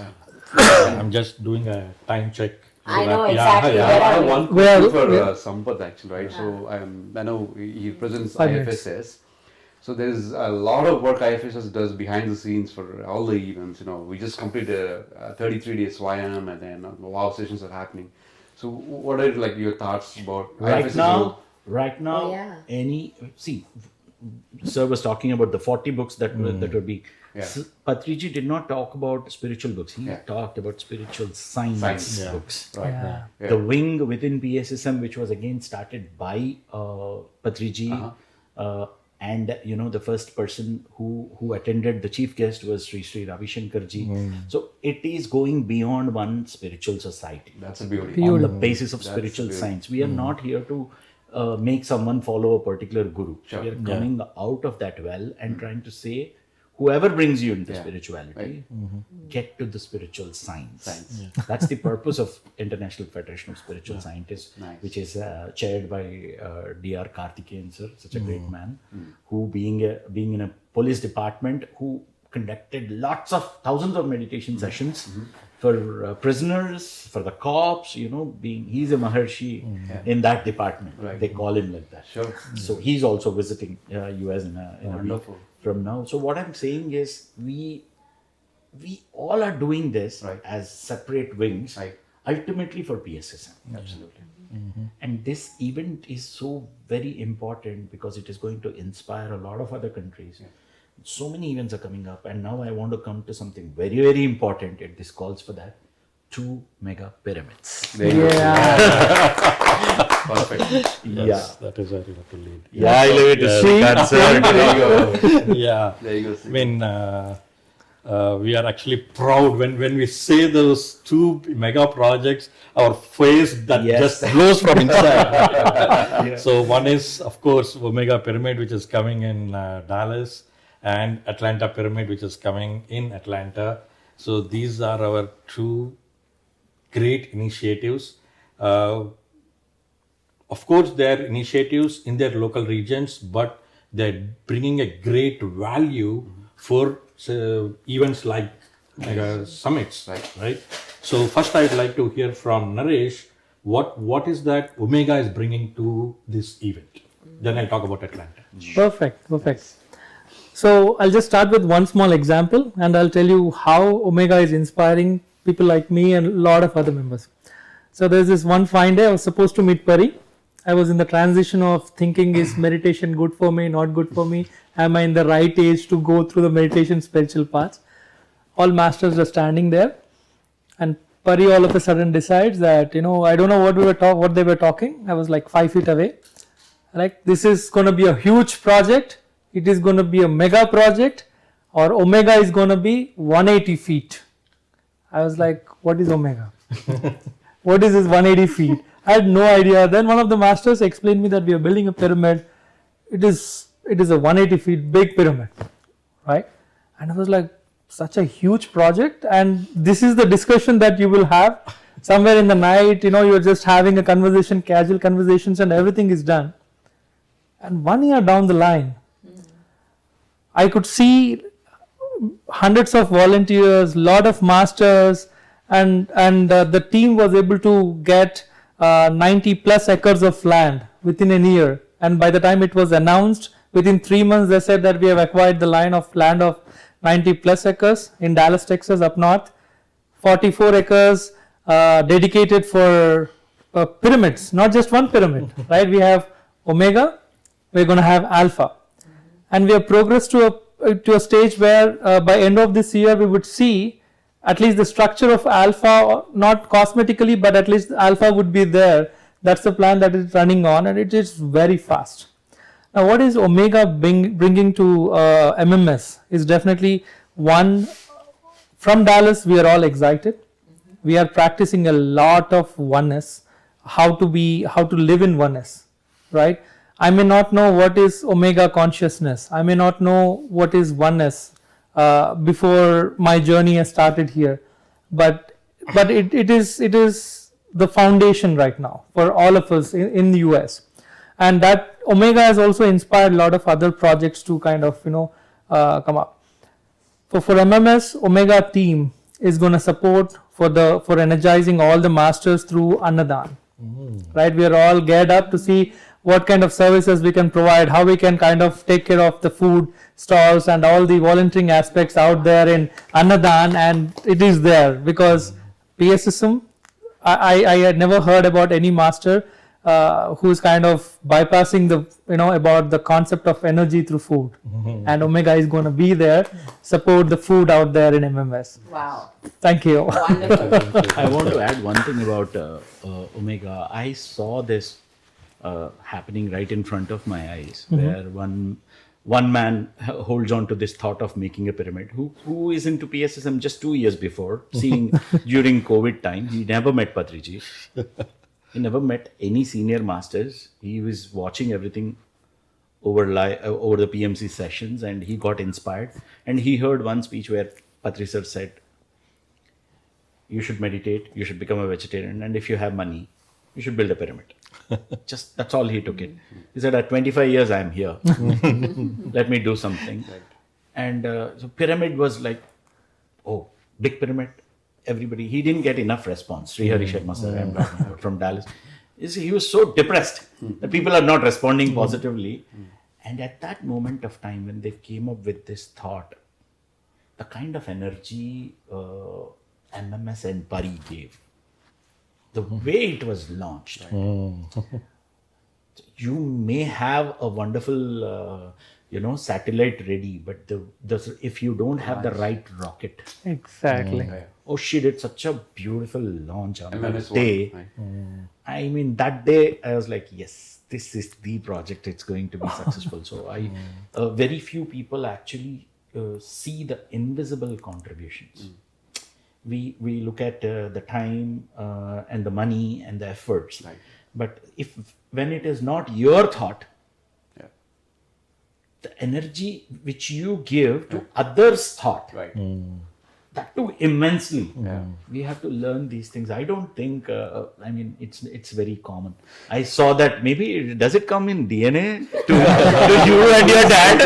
I'm just doing a time check. I know Yeah, exactly yeah. where I are have we? one Well, question for yeah. Sampath actually, right? So I know he represents 5 minutes. IFSS. So there's a lot of work IFSS does behind the scenes for all the events. You know, we just completed a 33-day SWAYAM, and then WOW sessions are happening. So what are like your thoughts about Right IFSS now, Oh, yeah. Sir was talking about the 40 books that would be. Yeah. Patriji did not talk about spiritual books. He Yeah. talked about spiritual science Yeah. books. Right. Yeah. Yeah. The wing within PSSM, which was again started by Patriji, and the first person who attended, the chief guest was Sri Ravi Shankarji. So it is going beyond one spiritual society. That's a beauty. On the basis of That's spiritual beauty. science. We are not here to make someone follow a particular guru. Sure. We are coming out of that well and trying to say, whoever brings you into spirituality, get to the spiritual science. That's the purpose of International Federation of Spiritual Scientists, Nice. which is chaired by Dr. Karthikeyan sir, such a great man, who being in a police department, who conducted thousands of meditation sessions for prisoners, for the cops, he's a Maharshi in that department. Right. They call him like that. Sure. So he's also visiting US in a week Wonderful. from now. So what I'm saying is we all are doing this Right. as separate wings, Right. ultimately for PSSM. Absolutely. And this event is so very important because it is going to inspire a lot of other countries. So many events are coming up, and now I want to come to something very, very important. This calls for that: 2 mega pyramids. There you go. Yeah. Perfect. Yeah. That is where you have to lead. Yeah, I leave it to Srikanth sir. There you go. Yeah. There you go. I mean, we are actually proud when we say those 2 mega projects, our face that Yes. just glows from inside. So one is, of course, Omega Pyramid, which is coming in Dallas, and Atlanta Pyramid, which is coming in Atlanta. So these are our 2 great initiatives. Of course, they are initiatives in their local regions, but they're bringing a great value for events like summits, right? So first, I'd like to hear from Naresh. What is that Omega is bringing to this event? Then I'll talk about Atlanta. Perfect. So I'll just start with one small example, and I'll tell you how Omega is inspiring people like me and a lot of other members. So there's this one fine day I was supposed to meet Pari. I was in the transition of thinking, is meditation good for me, not good for me? Am I in the right age to go through the meditation spiritual paths? All masters are standing there, and Pari all of a sudden decides that, I don't know what they were talking. I was like 5 feet away. Like, this is going to be a huge project. It is going to be a mega project, or Omega is going to be 180 feet. I was like, what is Omega? What is this 180 feet? I had no idea. Then one of the masters explained me that we are building a pyramid. It is a 180 feet big pyramid, right? And I was like, such a huge project, and this is the discussion that you will have somewhere in the night. You're just having a conversation, casual conversations, and everything is done. And 1 year down the line, I could see hundreds of volunteers, lot of masters, and the team was able to get 90 plus acres of land within a year. And by the time it was announced, within 3 months, they said that we have acquired the land of 90 plus acres in Dallas, Texas, up north. 44 acres dedicated for pyramids, not just one pyramid, right? We have Omega, we're going to have alpha. And we have progressed to a stage where by end of this year we would see at least the structure of alpha, not cosmetically, but at least alpha would be there. That's the plan that is running on, and it is very fast. Now, what is Omega bringing to MMS is definitely one. From Dallas, we are all excited. We are practicing a lot of oneness, how to live in oneness, right? I may not know what is Omega consciousness. I may not know what is oneness before my journey has started here, but it is the foundation right now for all of us in the US, and that Omega has also inspired a lot of other projects to kind of come up. For MMS, Omega team is going to support for energizing all the masters through Annadan. Right, we are all geared up to see what kind of services we can provide, how we can kind of take care of the food stalls and all the volunteering aspects out there in Annadan, and it is there because PSSM, I had never heard about any master who's kind of bypassing about the concept of energy through food, and Omega is going to be there, support the food out there in MMS. Wow. Thank you. Wonderful. I want to add one thing about Omega. I saw this happening right in front of my eyes, where one man holds on to this thought of making a pyramid, who is into PSSM just 2 years before, seeing during COVID time. He never met Patriji. He never met any senior masters. He was watching everything over the PMC sessions, and he got inspired. And he heard one speech where Patri sir said, "You should meditate, you should become a vegetarian, and if you have money, you should build a pyramid." Just that's all he took it. He said, "At 25 years, I am here. Let me do something." And so pyramid was like, oh, big pyramid. Everybody, he didn't get enough response. Sri Hari Sharma sir, I'm talking about, from Dallas. He was so depressed that people are not responding positively. And at that moment of time, when they came up with this thought, the kind of energy MMS and Pari gave, the way it was launched, you may have a wonderful satellite ready, but if you don't have the right rocket, Exactly. oh, she did such a beautiful launch on that MMS day. one, I mean, that day I was like, yes, this is the project. It's going to be successful. So very few people actually see the invisible contributions. We look at the time and the money and the efforts, but when it is not your thought, the energy which you give to others' thought, that too immensely. We have to learn these things. I don't think, it's very common. I saw that maybe, does it come in DNA to you and your dad?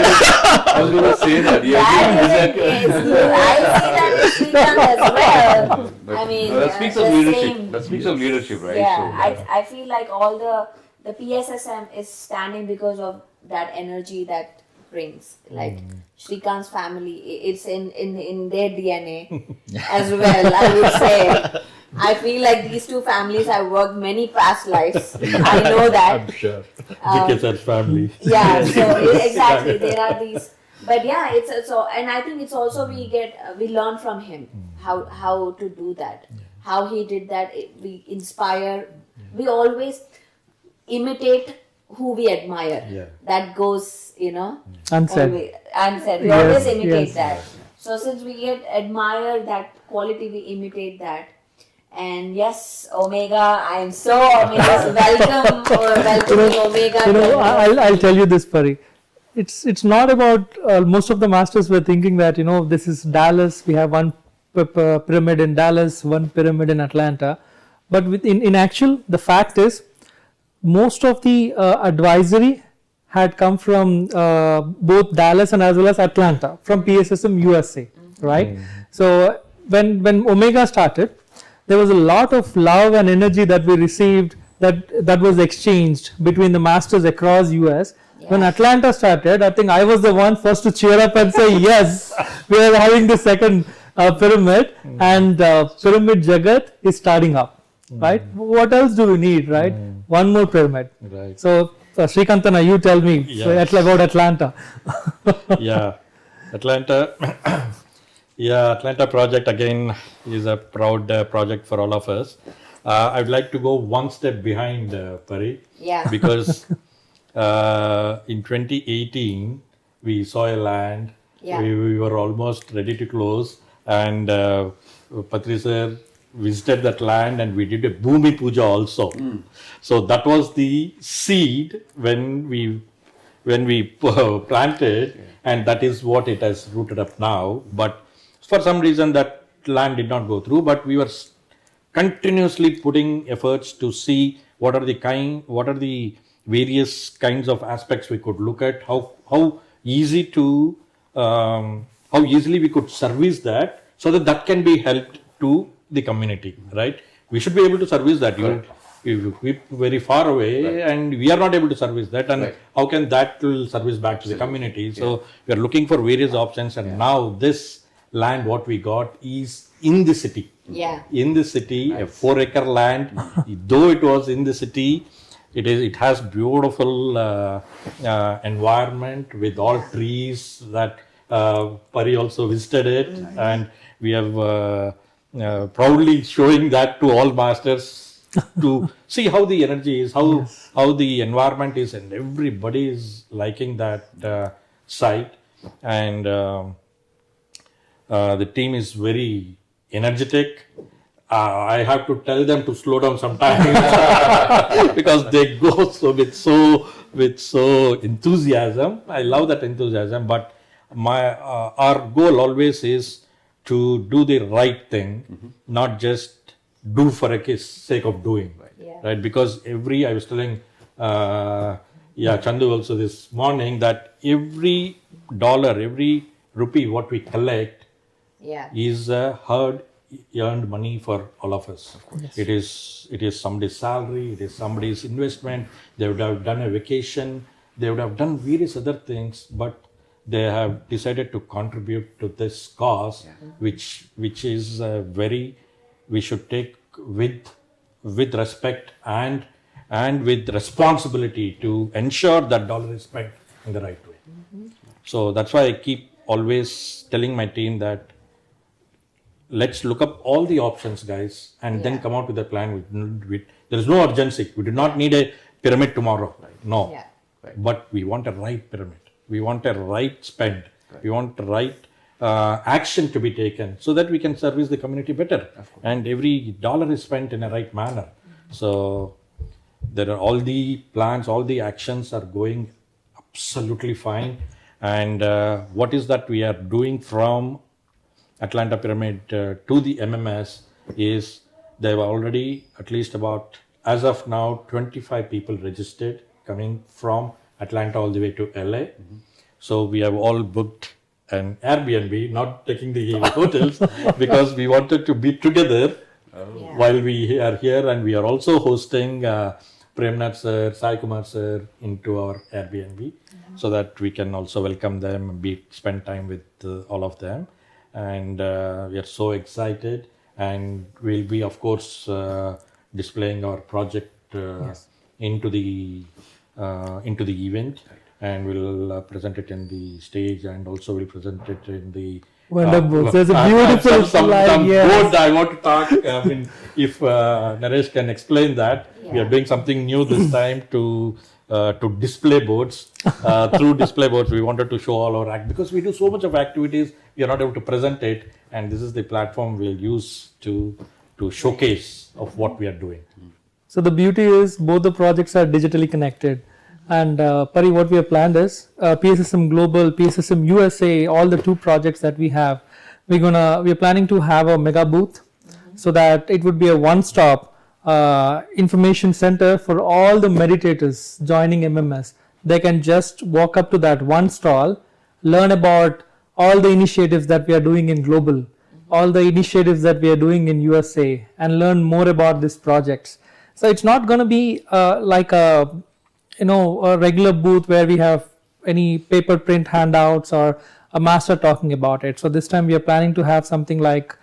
I was going to say that. That is the case. I see that in Srikanth as well. I mean, that speaks the of leadership. same- That speaks of leadership, right? Yeah, I feel like all the PSSM is standing because of that energy that brings. Like Srikanth's family, it's in their DNA as well, I would say. I feel like these two families have worked many past lives. I know that. I'm sure. GKSR's family. Yeah, so exactly, there are these, but yeah, it's so, and I think it's also we learn from him how to do that, how he did that. We inspire, we always imitate who we admire. That goes, Unsaid. Unsaid. We always imitate that. So since we admire that quality, we imitate that. And yes, Omega, I am so amazed. Welcome Omega. I'll tell you this, Pari. It's not about most of the masters were thinking that this is Dallas. We have one pyramid in Dallas, one pyramid in Atlanta. But in actual, the fact is, most of the advisory had come from both Dallas and as well as Atlanta, from PSSMUSA, right? So when Omega started, there was a lot of love and energy that we received, that was exchanged between the masters across US. When Atlanta started, I think I was the one first to cheer up and say, yes, we are having the second pyramid, and Pyramid Jagat is starting up, right? What else do we need, right? One more pyramid. Right. So Srikantana, you tell me about Atlanta. Yeah, Atlanta. Yeah, Atlanta project again is a proud project for all of us. I'd like to go one step behind Pari. Yeah. Because in 2018 we saw a land. Yeah. We were almost ready to close, and Patriji sir visited that land, and we did a Bhumi Puja also. So that was the seed when we planted, and that is what it has rooted up now. But for some reason that land did not go through, but we were continuously putting efforts to see what are the various kinds of aspects we could look at, how easily we could service that, so that can be helped to the community, right? We should be able to service that. You keep very far away, and we are not able to service that, and how can that will service back to the community? So we are looking for various options, and now this land what we got is in the city. Yeah. In the city, a 4-acre land. Though it was in the city, it has beautiful environment with all trees that Pari also visited it, and we have proudly showing that to all masters to see how the energy is, how the environment is, and everybody is liking that site, and the team is very energetic. I have to tell them to slow down sometimes because they go with so enthusiasm. I love that enthusiasm, but our goal always is to do the right thing, not just do for a sake of doing, right? Because I was telling Chandu also this morning that every dollar, every rupee what we collect is hard earned money for all of us. It is somebody's salary, it is somebody's investment. They would have done a vacation, they would have done various other things, but they have decided to contribute to this cause, which is we should take with respect and with responsibility to ensure that dollar is spent in the right way. So that's why I keep always telling my team that let's look up all the options, guys, and then come out with a plan. There is no urgency. We do not need a pyramid tomorrow. No. Yeah. But we want a right pyramid. We want a right spend. We want the right action to be taken so that we can service the community better. And every dollar is spent in a right manner. So there are all the plans, all the actions are going absolutely fine. And what is that we are doing from Atlanta Pyramid to the MMS is there were already at least about, as of now, 25 people registered coming from Atlanta all the way to LA. So we have all booked an Airbnb, not taking the hotels, because we wanted to be together while we are here, and we are also hosting Premnath sir, Sai Kumar sir into our Airbnb, so that we can also welcome them and spend time with all of them. And we are so excited, and we'll be, of course, displaying our project into the event, and we'll present it in the stage, and also we'll present it in the Wonderful. There's a beautiful slide. Some board I want to talk. I mean, if Naresh can explain that, we are doing something new this time to display boards. Through display boards, we wanted to show all our act, because we do so much of activities, we are not able to present it, and this is the platform we'll use to showcase of what we are doing. So the beauty is both the projects are digitally connected. And Pari, what we have planned is PSSM Global, PSSM USA, all the two projects that we have, we are planning to have a mega booth so that it would be a one-stop information center for all the meditators joining MMS. They can just walk up to that one stall, learn about all the initiatives that we are doing in global, all the initiatives that we are doing in USA, and learn more about these projects. So it's not going to be like a regular booth where we have any paper print handouts or a master talking about it. So this time we are planning to have something like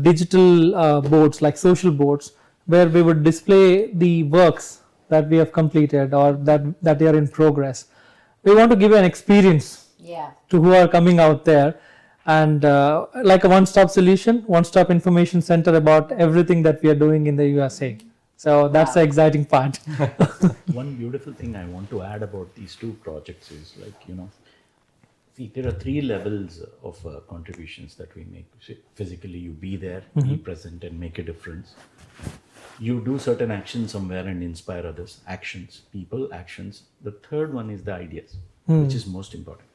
digital boards, like social boards, where we would display the works that we have completed or that they are in progress. We want to give an experience Yeah. to who are coming out there, and like a one-stop solution, one-stop information center about everything that we are doing in the USA. So that's the exciting part. One beautiful thing I want to add about these two projects is see, there are three levels of contributions that we make. See, physically, you be there, be present, and make a difference. You do certain actions somewhere and inspire others. Actions, people, actions. The third one is the ideas, which is most important.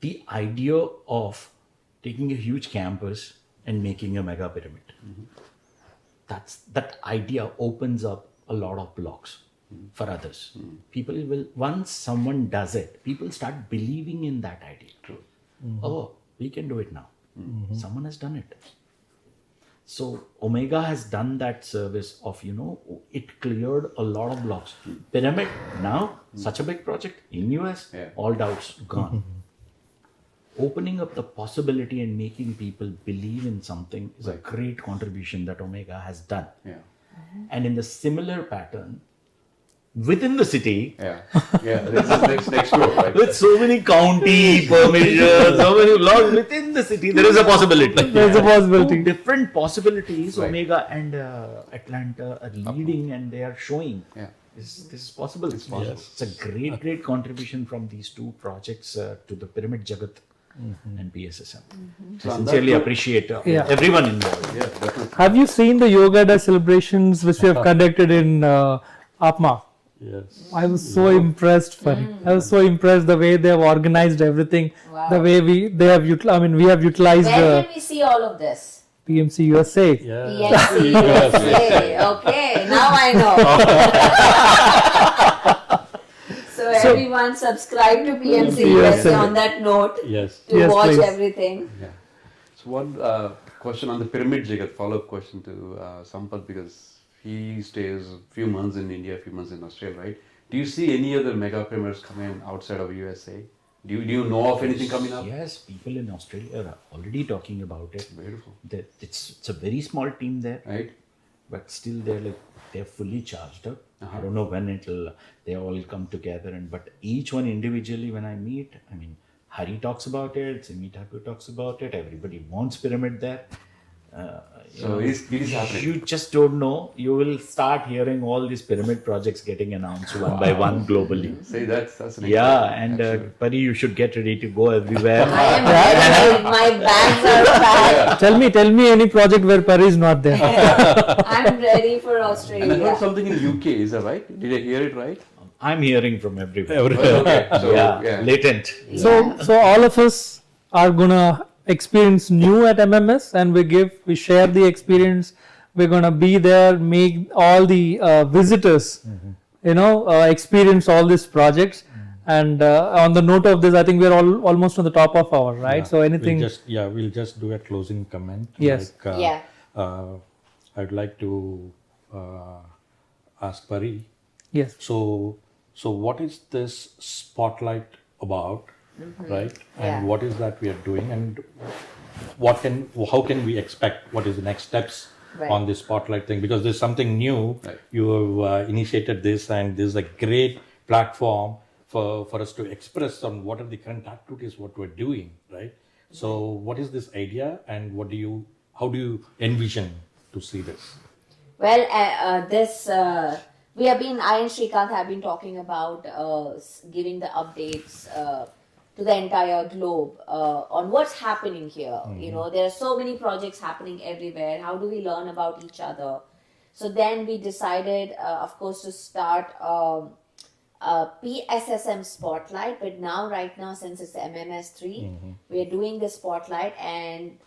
The idea of taking a huge campus and making a mega pyramid. That idea opens up a lot of blocks for others. People will, once someone does it, people start believing in that idea. True. Oh, we can do it now. Someone has done it. So Omega has done that service of, it cleared a lot of blocks. Pyramid, now, such a big project in US, all doubts gone. Opening up the possibility and making people believe in something is a great contribution that Omega has done. Yeah. And in the similar pattern, within the city, This is next door, right? with so many county permissions, so many laws within the city, there is a possibility. There's a possibility. Two different possibilities, Right. Omega and Atlanta are leading, and they are showing. Yeah. This is possible. It's possible. It's a great contribution from these two projects to the Pyramid Jagat and PSSM. So I on sincerely that appreciate Yeah. everyone involved. Yeah, definitely. Have you seen the Yoga Day celebrations which we have conducted in APMA? Yes. I was so impressed, Farid. I was so impressed the way they have organized everything, the way we have utilized Where can we see all of this? PMCUSA. Yeah. PMCUSA. Okay, now I know. So everyone subscribe to PMCUSA on that note Yes. to Yes, watch please. everything. Yeah. So one question on the pyramid, Jagat, follow-up question to Sampath, because he stays a few months in India, a few months in Australia, right? Do you see any other mega pyramids coming outside of USA? Do you know of anything coming up? Yes, people in Australia are already talking about it. Beautiful. It's a very small team there, Right? but still they're fully charged up. I don't know when they all come together, but each one individually, when I meet, Hari talks about it, Simi Thakur talks about it, everybody wants pyramid there. So it is happening. You just don't know. You will start hearing all these pyramid projects getting announced one by one globally. Say that's an Yeah, exciting, and actually. Pari, you should get ready to go everywhere. I am ready. My bags are packed. Tell me any project where Pari is not there. I'm ready for And I heard Australia. something in UK, is that right? Did I hear it right? I'm hearing from everywhere. Okay. So, Yeah, latent. So all of us are gonna experience new at MMS, and we share the experience. We're gonna be there, make all the visitors, experience all these projects. And on the note of this, I think we're almost on the top of our right. So anything, We'll just do a closing comment. Yes. I'd like to ask Pari. yes, So what is this spotlight about, right? And Yeah. what is that we are doing, and how can we expect what is the next steps Right. on this spotlight thing? Because there's something new. Right. You have initiated this, and this is a great platform for us to express on what are the current activities, what we're doing, right? So what is this idea, and how do you envision to see this? Well, I and Srikanth have been talking about giving the updates to the entire globe on what's happening here. There are so many projects happening everywhere. How do we learn about each other? So then we decided, of course, to start PSSM Spotlight. But right now, since it's MMS3, we are doing the Spotlight, and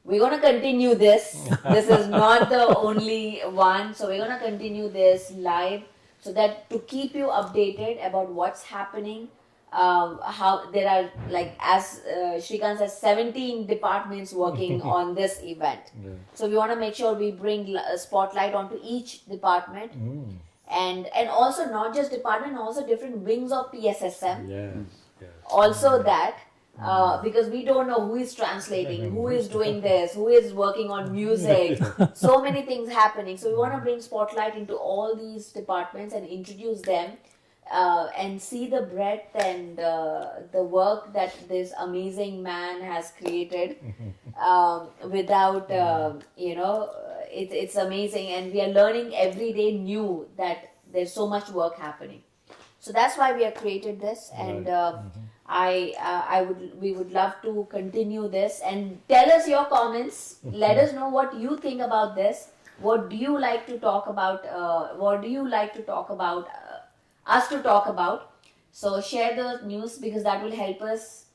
we're going to continue this. This is not the only one. So we're going to continue this live so that to keep you updated about what's happening, how there are, as Srikanth says, 17 departments working on this event. So we want to make sure we bring a spotlight onto each department. And also not just department, also different wings of PSSM. Yes. Also that because we don't know who is translating, who is doing this, who is working on music. So many things happening. So we want to bring spotlight into all these departments and introduce them and see the breadth and the work that this amazing man has created. Without, it's amazing, and we are learning every day new that there's so much work happening. So that's why we have created this, and we would love to continue this, and tell us your comments. Let us know what you think about this. What do you like to talk about? What do you like to talk about? Us to talk about. So share the news, because that will help us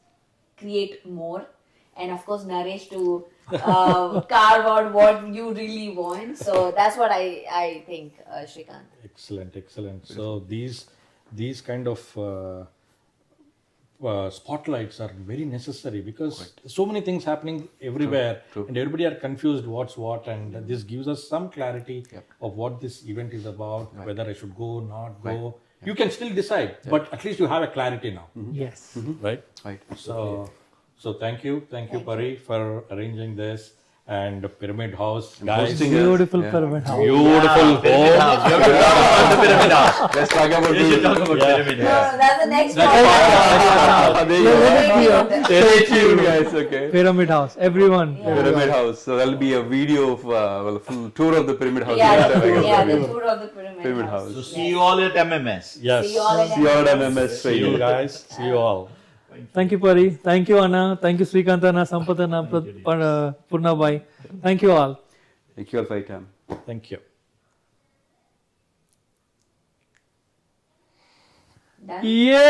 create more, and of course Naresh to carve out what you really want. So that's what I think, Shrikant. Excellent. So these kind of spotlights are very necessary, because so many things happening everywhere, and everybody are confused what's what, and this gives us some clarity of what this event is about, whether I should go, not go. You can still decide, but at least you have a clarity now. Yes. Right? So thank you, Pari, for arranging this, and Pyramid House guys. Beautiful pyramid house. Beautiful home. Let's talk about Pyramid No, that's the next one. Stay tuned, guys. Okay. Pyramid house. Everyone. Pyramid House. So there'll be a video of a full tour of the Pyramid House. The tour of the Pyramid House. So see you all at MMS. Yes. See you all See you all at MMS. See you guys. See you all. Thank you, Pari. Thank you, Anna. Thank you, Shrikant Anna, Sampath Anna, Purna Bhai. Thank you all. Thank you all for your time. Thank you. Done? Yeah.